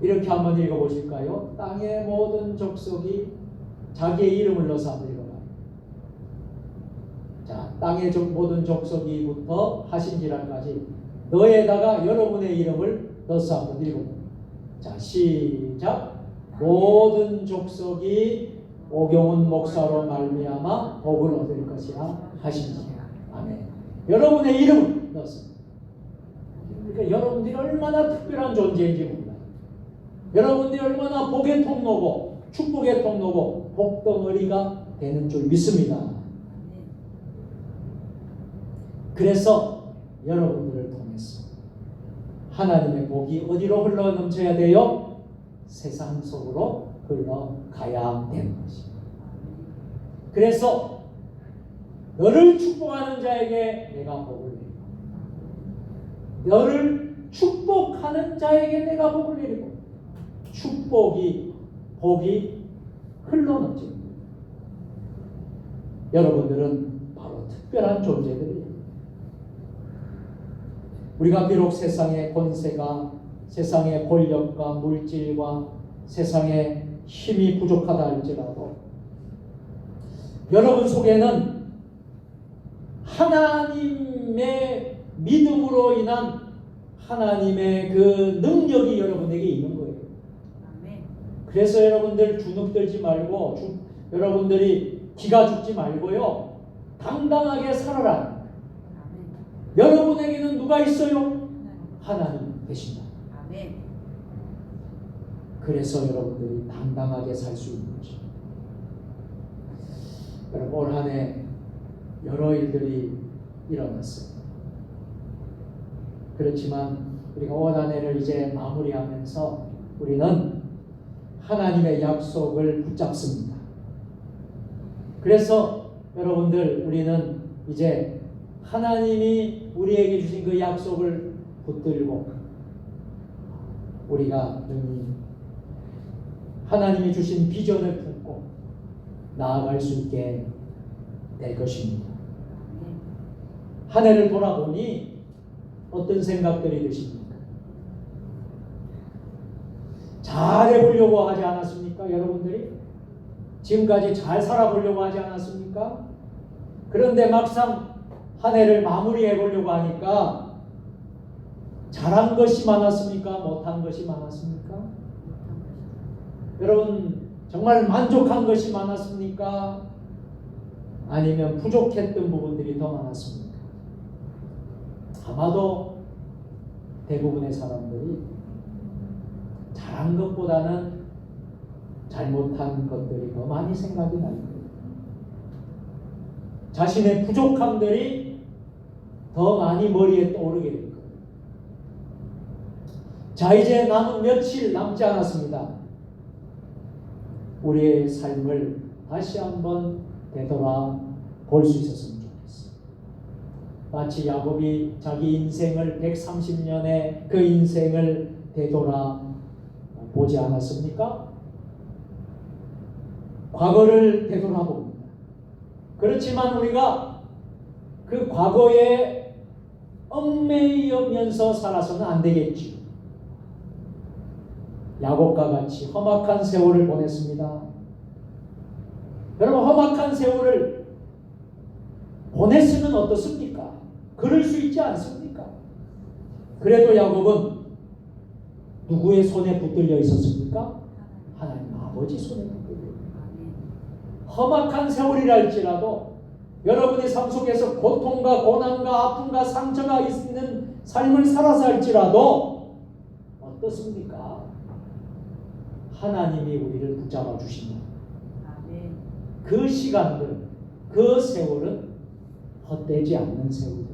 이렇게 한번 읽어보실까요? 땅의 모든 족속이 자기의 이름을 넣어서 한번 읽어봐요. 자, 땅의 모든 족속이부터 하신지라까지 너에다가 여러분의 이름을 넣어서 한번 읽어봐요. 자, 시작. 모든 족속이 오경훈 목사로 말미암아 복을 얻을 것이라 하신지라. 아멘. 여러분의 이름을 넣었습니다. 그러니까 여러분들이 얼마나 특별한 존재인지 몰라요. 여러분들이 얼마나 복의 통로고 축복의 통로고 복덩어리가 되는 줄 믿습니다. 그래서 여러분들을 통해서 하나님의 복이 어디로 흘러 넘쳐야 돼요? 세상 속으로 흘러가야 되는 것입니다. 그래서 너를 축복하는 자에게 내가 복을 내리고 너를 축복하는 자에게 내가 복을 내리고 복이 흘러넘칩니다. 여러분들은 바로 특별한 존재들이에요. 우리가 비록 세상의 권세가 세상의 권력과 물질과 세상의 힘이 부족하다 할지라도 여러분 속에는 하나님의 믿음으로 인한 하나님의 그 능력이 여러분에게 있는 거예요. 그래서 여러분들 주눅 들지 말고 여러분들이 기가 죽지 말고요. 당당하게 살아라. 여러분에게는 누가 있어요? 하나님 계신다. 그래서 여러분들이 당당하게 살 수 있는 거죠. 여러분 올 한 해 여러 일들이 일어났어요. 그렇지만 우리가 올 한 해를 이제 마무리하면서 우리는 하나님의 약속을 붙잡습니다. 그래서 여러분들 우리는 이제 하나님이 우리에게 주신 그 약속을 붙들고 우리가 하나님이 주신 비전을 품고 나아갈 수 있게 될 것입니다. 한 해를 돌아보니 어떤 생각들이 드십니까? 잘해보려고 하지 않았습니까? 여러분들이 지금까지 잘 살아보려고 하지 않았습니까? 그런데 막상 한 해를 마무리해보려고 하니까 잘한 것이 많았습니까? 못한 것이 많았습니까? 여러분 정말 만족한 것이 많았습니까? 아니면 부족했던 부분들이 더 많았습니까? 아마도 대부분의 사람들이 잘한 것보다는 잘못한 것들이 더 많이 생각이 날 거예요. 자신의 부족함들이 더 많이 머리에 떠오르게 될 거예요. 자, 이제 남은 며칠 남지 않았습니다. 우리의 삶을 다시 한번 되돌아 볼 수 있었으면 좋겠어요. 마치 야곱이 자기 인생을 130년의 그 인생을 되돌아 보지 않았습니까? 과거를 되돌아봅니다. 그렇지만 우리가 그 과거에 얽매이면서 살아서는 안 되겠지요. 야곱과 같이 험악한 세월을 보냈습니다. 여러분 험악한 세월을 보냈으면 어떻습니까? 그럴 수 있지 않습니까? 그래도 야곱은 누구의 손에 붙들려 있었습니까? 하나님 아버지 손에 붙들려 있습니다. 험악한 세월이랄지라도 여러분의 삶 속에서 고통과 고난과 아픔과 상처가 있는 삶을 살아서 할지라도 어떻습니까? 하나님이 우리를 붙잡아 주신다. 그 시간들, 그 세월은 헛되지 않는 세월들.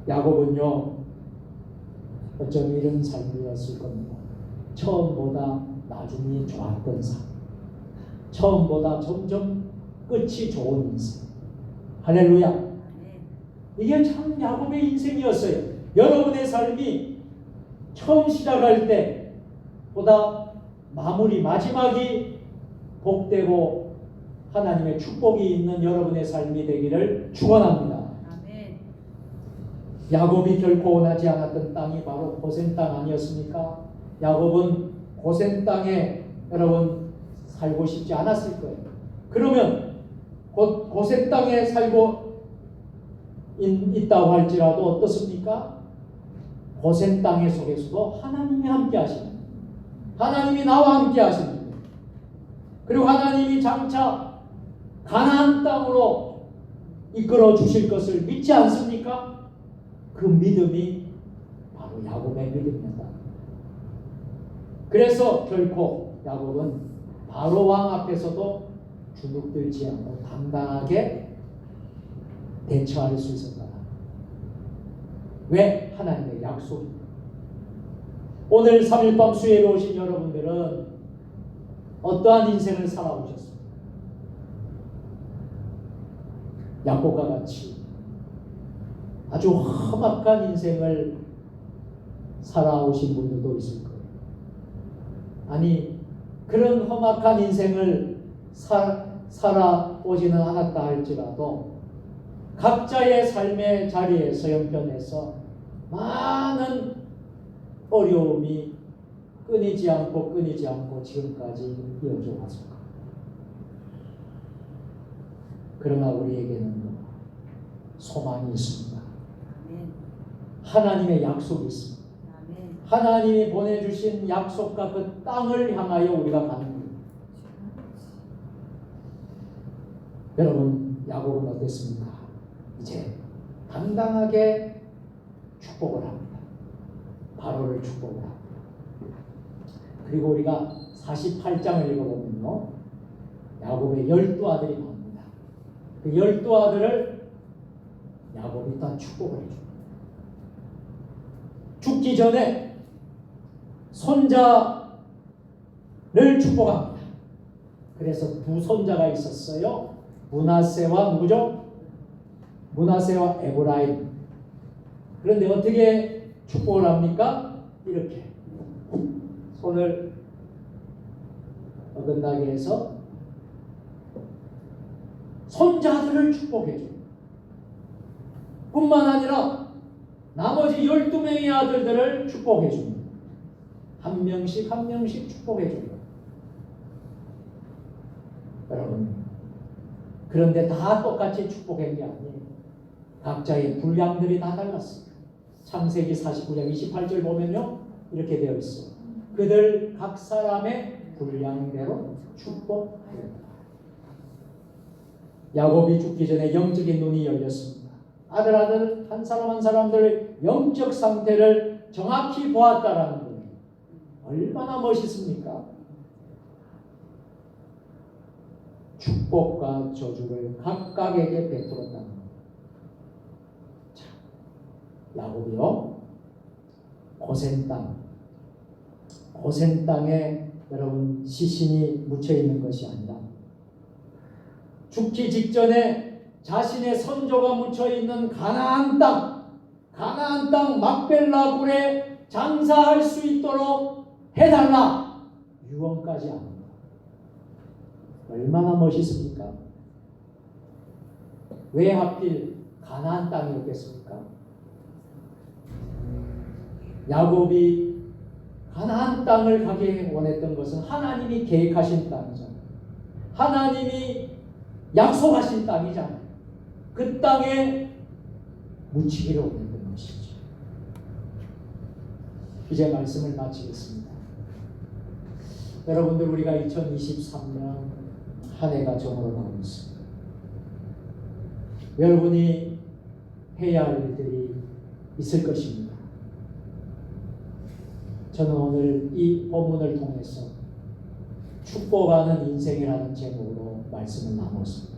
야곱은요, 어쩜 이런 삶이었을 겁니다. 처음보다 나중이 좋았던 삶, 처음보다 점점 끝이 좋은 인생. 할렐루야. 이게 참 야곱의 인생이었어요. 여러분의 삶이 처음 시작할 때보다 마무리, 마지막이 복되고 하나님의 축복이 있는 여러분의 삶이 되기를 축원합니다. 야곱이 결코 원하지 않았던 땅이 바로 고센 땅 아니었습니까? 야곱은 고센 땅에 여러분 살고 싶지 않았을 거예요. 그러면 고센 땅에 살고 있다고 할지라도 어떻습니까? 고센 땅의 속에서도 하나님이 함께 하십니다. 하나님이 나와 함께 하십니다. 그리고 하나님이 장차 가나안 땅으로 이끌어 주실 것을 믿지 않습니까? 그 믿음이 바로 야곱의 믿음이었다. 그래서 결코 야곱은 바로 왕 앞에서도 주눅들지 않고 당당하게 대처할 수 있었다. 왜? 하나님의 약속입니다. 오늘 3일 밤 수요일에 오신 여러분들은 어떠한 인생을 살아오셨습니까? 야곱과 같이 아주 험악한 인생을 살아오신 분들도 있을 거예요. 아니, 그런 험악한 인생을 살아오지는 않았다 할지라도 각자의 삶의 자리에서 형편에서 많은 어려움이 끊이지 않고 지금까지 이어져 왔습니다. 그러나 우리에게는 소망이 있습니다. 하나님의 약속이 있습니다. 하나님이 보내주신 약속과 그 땅을 향하여 우리가 가는 거예요. 여러분, 야곱은 어땠습니까? 이제 당당하게 축복을 합니다. 바로를 축복을 합니다. 그리고 우리가 48장을 읽어보면요, 야곱의 12아들이 나옵니다. 그 12아들을 야곱이 다 축복을 해줍니다. 죽기 전에 손자를 축복합니다. 그래서 두 손자가 있었어요. 므낫세와 누구죠? 므낫세와 에브라임. 그런데 어떻게 축복을 합니까? 이렇게 손을 어긋나게 해서 손자들을 축복해줘요. 뿐만 아니라 나머지 12명의 아들들을 축복해줍니다. 한 명씩 축복해줘요. 여러분, 그런데 다 똑같이 축복한 게 아니에요. 각자의 분량들이 다 달랐어요. 창세기 49장 28절 보면요, 이렇게 되어 있어요. 그들 각 사람의 분량대로 축복하였다. 야곱이 죽기 전에 영적인 눈이 열렸습니다. 아들 한 사람 한 사람들의 영적 상태를 정확히 보았다라는 거예요. 얼마나 멋있습니까? 축복과 저주를 각각에게 베풀었다는 거예요. 자, 야곱이요, 고센 땅에 여러분 시신이 묻혀 있는 것이 아니라 죽기 직전에 자신의 선조가 묻혀 있는 가나안 땅 막벨라 굴에 장사할 수 있도록 해달라, 유언까지 합니다. 얼마나 멋있습니까? 왜 하필 가나안 땅이었겠습니까? 야곱이 가나안 땅을 가게 원했던 것은 하나님이 계획하신 땅이잖아요. 하나님이 약속하신 땅이잖아요. 그 땅에 묻히기를 원했던 것이죠. 이제 말씀을 마치겠습니다. 여러분들, 우리가 2023년 한 해가 저물어가고 있습니다. 여러분이 해야 할 일들이 있을 것입니다. 저는 오늘 이 본문을 통해서 축복하는 인생이라는 제목으로 말씀을 나눴습니다.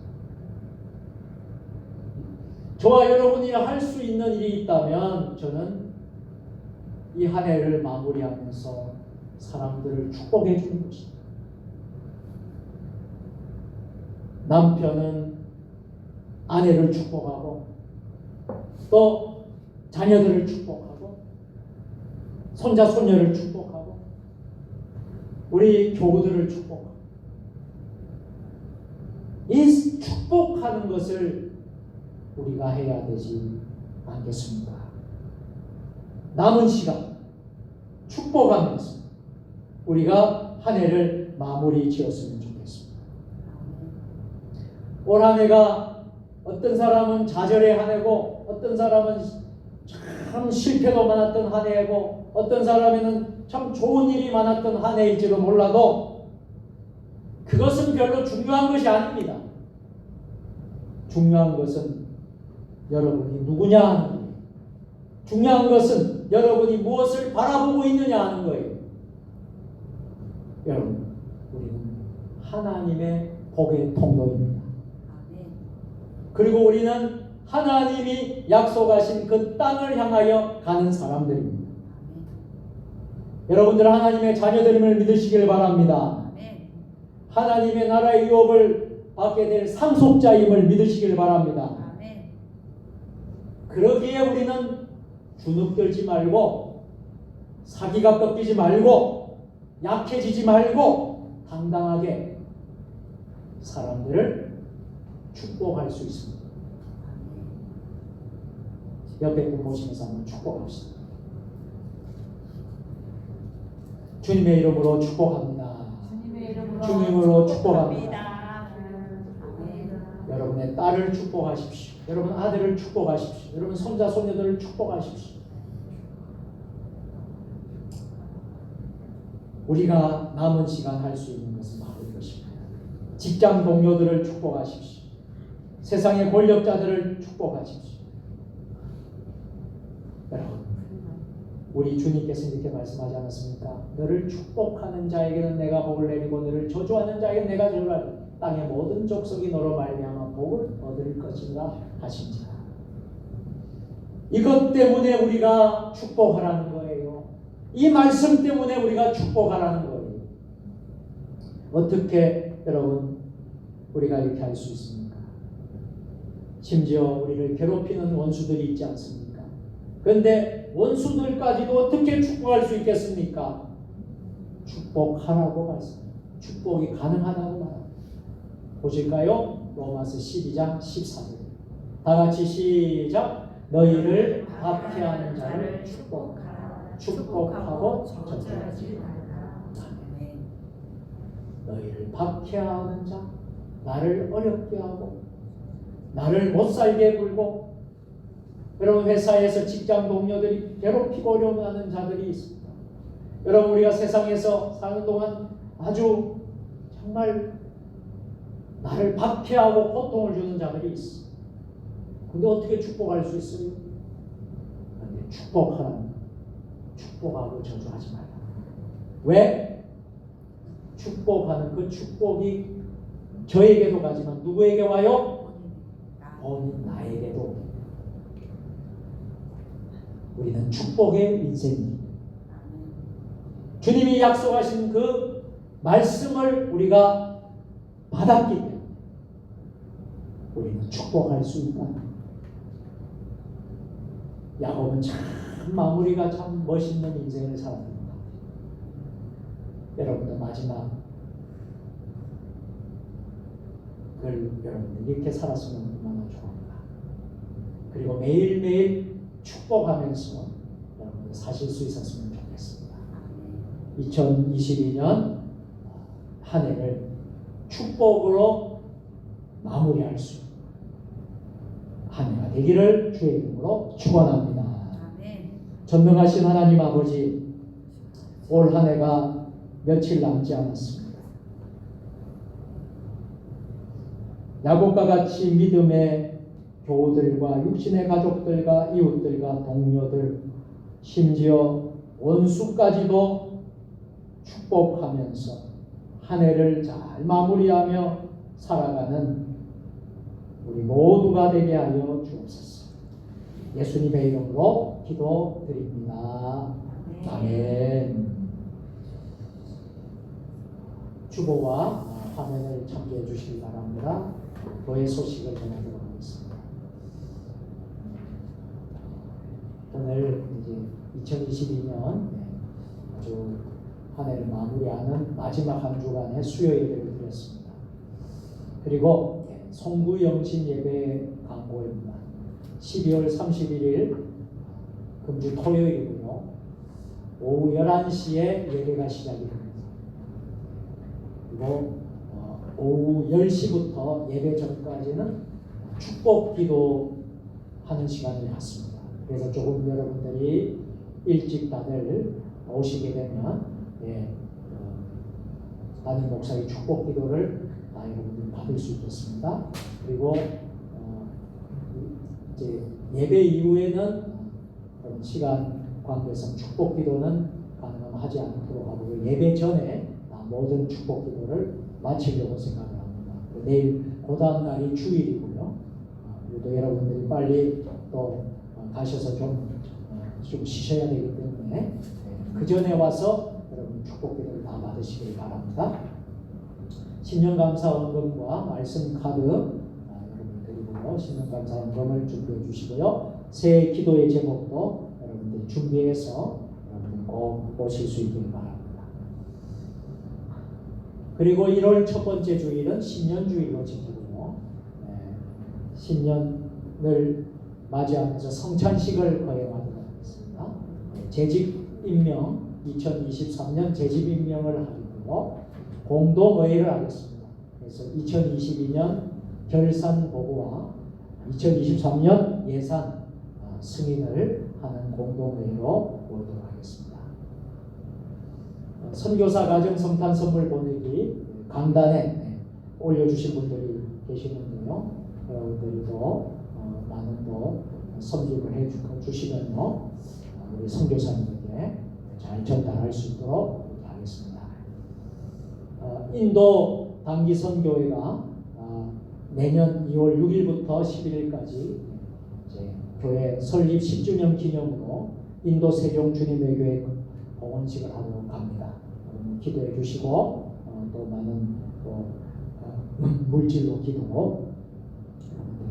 저와 여러분이 할 수 있는 일이 있다면 저는 이 한 해를 마무리하면서 사람들을 축복해 주는 것입니다. 남편은 아내를 축복하고 또 자녀들을 축복하고 손자 손녀를 축복하고 우리 교우들을 축복하고 이 축복하는 것을 우리가 해야 되지 않겠습니까? 남은 시간 축복하면서 우리가 한 해를 마무리 지었으면 좋겠습니다. 올 한 해가 어떤 사람은 좌절의 한 해고 어떤 사람은 참 실패도 많았던 한 해고 어떤 사람에는 참 좋은 일이 많았던 한 해일지도 몰라도 그것은 별로 중요한 것이 아닙니다. 중요한 것은 여러분이 누구냐 하는 거예요. 중요한 것은 여러분이 무엇을 바라보고 있느냐 하는 거예요. 여러분, 우리는 하나님의 복의 통로입니다. 그리고 우리는 하나님이 약속하신 그 땅을 향하여 가는 사람들입니다. 여러분들 하나님의 자녀들임을 믿으시길 바랍니다. 하나님의 나라의 유업을 받게 될 상속자임을 믿으시길 바랍니다. 그러기에 우리는 주눅들지 말고 사기가 꺾이지 말고 약해지지 말고 당당하게 사람들을 축복할 수 있습니다. 옆에 분 모시면서 한번 축복합시다. 주님의 이름으로 축복합니다. 주님으로 축복합니다. 여러분의 딸을 축복하십시오. 여러분 아들을 축복하십시오. 여러분 손자 손녀들을 축복하십시오. 우리가 남은 시간 할 수 있는 것은 바로 이것입니다. 직장 동료들을 축복하십시오. 세상의 권력자들을 축복하십시오. 여러분, 우리 주님께서 이렇게 말씀하지 않았습니까? 너를 축복하는 자에게는 내가 복을 내리고 너를 저주하는 자에게는 내가 저주하리. 땅의 모든 족속이 너로 말미암아 복을 얻을 것이라 하신지라. 이것 때문에 우리가 축복하라는 거예요. 이 말씀 때문에 우리가 축복하라는 거예요. 어떻게 여러분 우리가 이렇게 할 수 있습니까? 심지어 우리를 괴롭히는 원수들이 있지 않습니까? 그런데 원수들까지도 어떻게 축복할 수 있겠습니까? 축복하라고 말씀합니다. 축복이 가능하다고 말합니다. 보실까요? 로마서 12장 14절. 다 같이 시작. 너희를 박해하는 자를 축복하고 저주하지 말라. 너희를 박해하는 자, 나를 어렵게 하고 나를 못살게 굴고, 여러분 회사에서 직장 동료들이 괴롭히고 어려워하는 자들이 있습니다. 여러분 우리가 세상에서 사는 동안 아주 정말 나를 박해하고 고통을 주는 자들이 있어. 근데 어떻게 축복할 수 있어요? 근데 축복하라는, 축복하고 저주하지 말라. 왜? 축복하는 그 축복이 저에게도 가지만 누구에게 와요? 본인 나에게도. 우리는 축복의 인생입니다. 주님이 약속하신 그 말씀을 우리가 받았기 때문에 우리는 축복할 수 있다. 야곱은 참 마무리가 참 멋있는 인생을 살았습니다. 여러분도 마지막 그걸 여러분들 이렇게 살았으면 얼마나 좋을까. 그리고 매일매일 축복하면서 여러분들 사실 수 있었으면 좋겠습니다. 2022년 한 해를 축복으로 마무리할 수 있는 한 해가 되기를 주의 이름으로 축원합니다. 전능하신 하나님 아버지, 올 한 해가 며칠 남지 않았습니다. 야곱과 같이 믿음의 교우들과 육신의 가족들과 이웃들과 동료들, 심지어 원수까지도 축복하면서 한 해를 잘 마무리하며 살아가는 우리 모두가 되게 하여 주옵소서. 예수님의 이름으로 기도드립니다. 아멘. 주보와 화면을 참조해 주시기 바랍니다. 교회 소식을 전하도록 하겠습니다. 오늘 이제 2022년 아주 한 해를 마무리하는 마지막 한 주간의 수요 예배를 드렸습니다. 그리고 송구 영신 예배 광고입니다. 12월 31일 금주 토요일이고요. 오후 11시에 예배가 시작이 됩니다. 그리고 오후 10시부터 예배 전까지는 축복 기도하는 시간을 갖습니다. 그래서 조금 여러분들이 일찍 다들 오시게 되면 담임 목사의 축복 기도를 여러분들이 받을 수 있겠습니다. 그리고 이제 예배 이후에는 시간 관계상 축복 기도는 가능하지 않도록 하고 예배 전에 모든 축복 기도를 마치려고 생각을 합니다. 내일 그 다음 날이 주일이고요. 그래도 여러분들이 빨리 또 가셔서 좀 쉬셔야 되기 때문에 그 전에 와서 여러분 축복 기도를 다 받으시길 바랍니다. 신년감사원금과 말씀 카드 여러분 드리고요. 신년감사원금을 준비해 주시고요. 새해 기도의 제목도 여러분들 준비해서 여러분들 꼭 보실 수 있길 바랍니다. 그리고 1월 첫 번째 주일은 신년주일로 지키고요. 신년을 맞이하면서 성찬식을 거행하도록 하겠습니다. 재직임명 2023년 재직임명을 하고요. 공동의회를 하겠습니다. 그래서 2022년 결산 보고와 2023년 예산 승인을 하는 공동회의로 오도록 하겠습니다. 선교사 가정 성탄 선물 보내기 강단에 올려주신 분들이 계시는데요. 여러분들도 많은 또 선교를 해주시면요. 우리 선교사님에게 잘 전달할 수 있도록 하겠습니다. 인도 단기 선교회가 내년 2월 6일부터 11일까지 교회 설립 10주년 기념으로 인도 세종 주님의 교회 봉헌식을 하러 갑니다. 기도해 주시고 또 많은 또 물질로 기도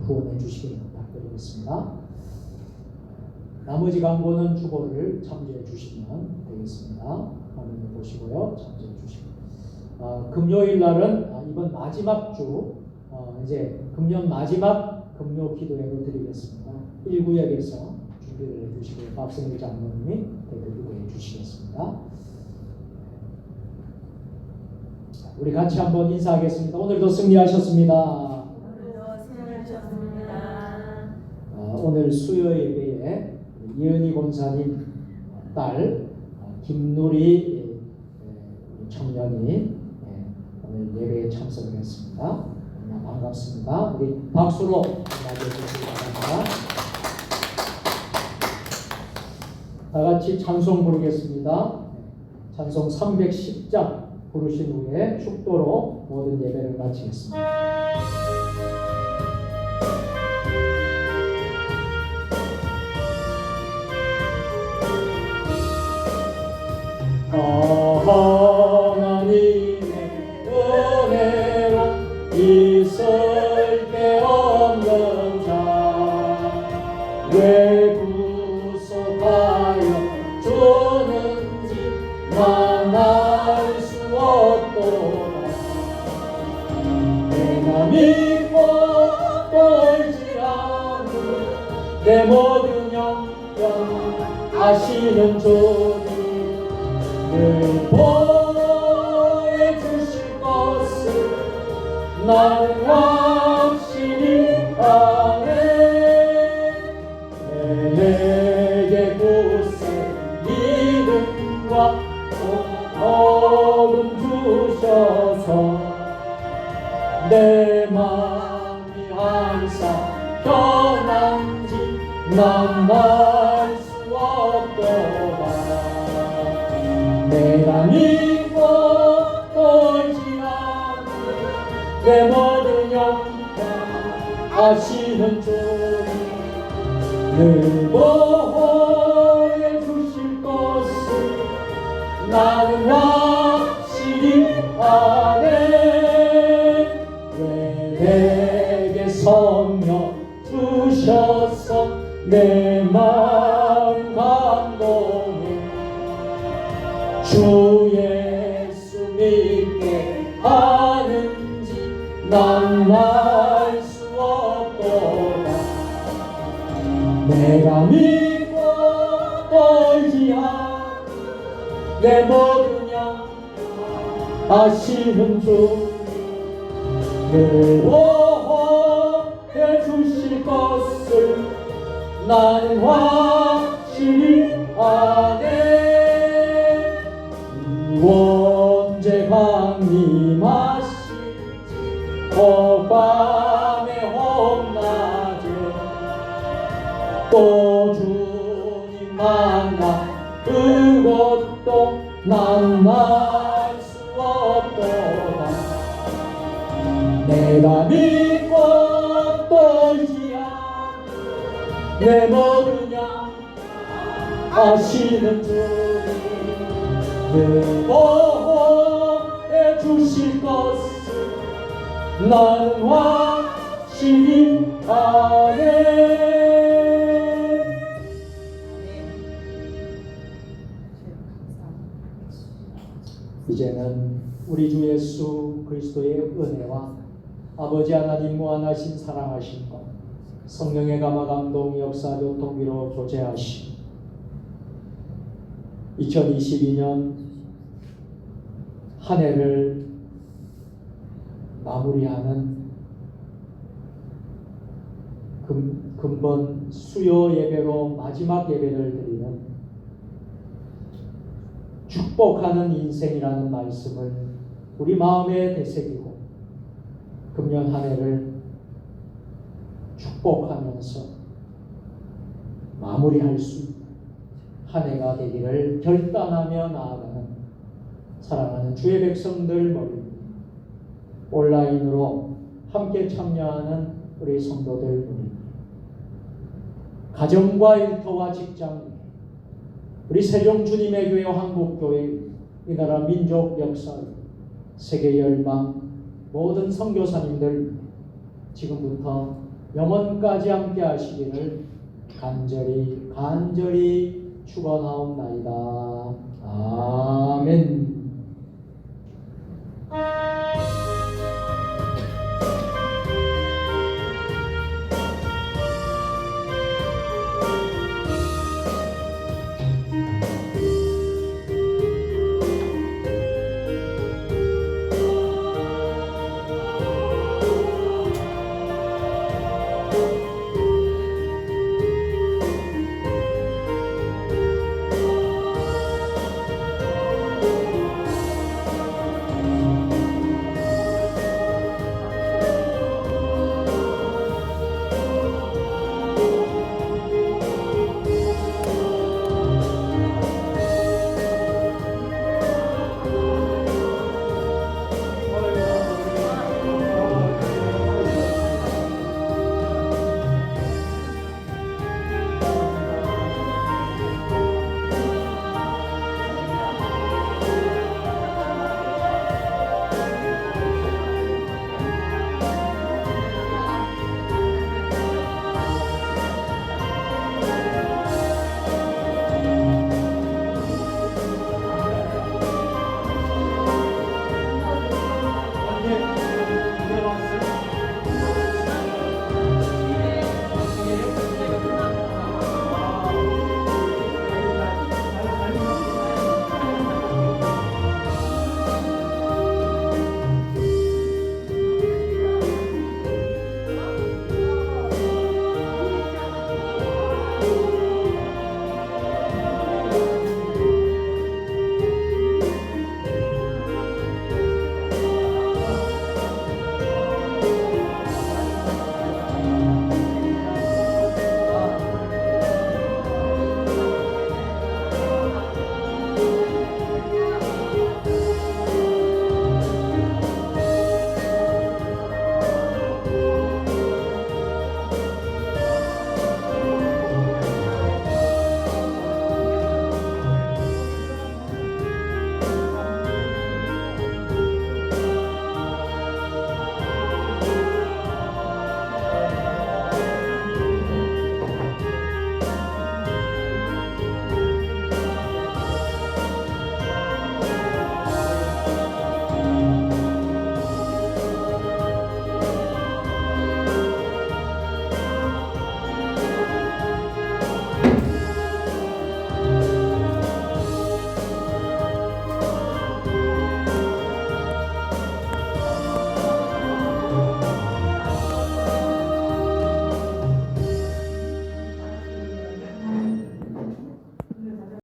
후원해 주시길 부탁드리겠습니다. 나머지 광고는 주보를 참조해 주시면 되겠습니다. 화면을 보시고요. 참조해 주시고 금요일 날은 이번 마지막 주 이제 금년 마지막 금요 기도회로 드리겠습니다. 1구역에서 준비를 해주시고 박성일 장로님이 대기도해 주시겠습니다. 우리 같이 한번 인사하겠습니다. 오늘도 승리하셨습니다. 오늘 수요 예배에 이은희 권사님 딸 김누리 청년이 오늘 예배에 참석을 했습니다. 반갑습니다. 우리 박수로 맞이해주시기 바랍니다. 다 같이 찬송 부르겠습니다. 찬송 310장 부르신 후에 축도로 모든 예배를 마치겠습니다. 하나님의 은혜로 있을 데 없는 자 왜 구속하여 주는지 난 알 수 없도다. 내가 믿고 떨지않은 내 모든 영역 아시는 주님 늘 보여주실 것을 나는 확실히 아네. 내게 굳세 믿음과 감사 편한지 난 알 수 없도다. 내가 믿고 떨지 않는 내 모든 영광 아시는 주님 늘 보호해 주실 것을 나는 확실히 아네. 왜 내게 성령 주셔서 내 마음 감동해 주 예수 믿게 하는지 난 알 수 없도다. 내가 믿고 떨지 않는 내 모든 영 아시는 주 늘 보호해 주실 것을 나는 확실히 아네. 언제 강림하실지 밤에 hom낮에 또 주님 만나 그것도 난 알 수 없도다. 내가 믿고 떨지 않는 내 모든 영 아시는 주님 늘 보호해 주실 것을 나는 확실히 아네. 이제는 우리 주 예수 그리스도의 은혜와 아버지 하나님 무한하신 사랑하심과 성령의 감화 감동 역사 교통 위로 교제하심 2022년 한 해를 마무리하는 금번 수요 예배로 마지막 예배를 드리는 축복하는 인생이라는 말씀을 우리 마음에 되새기고 금년 한 해를 축복하면서 마무리할 수 있는 한 해가 되기를 결단하며 나아가는 사랑하는 주의 백성들 모두 온라인으로 함께 참여하는 우리 성도들 모두 가정과 일터와 직장 우리 세종 주님의 교회 한국교회 이 나라 민족 역사 세계 열방 모든 선교사님들 지금부터 영원까지 함께 하시기를 간절히 축원하옵나이다. 아멘.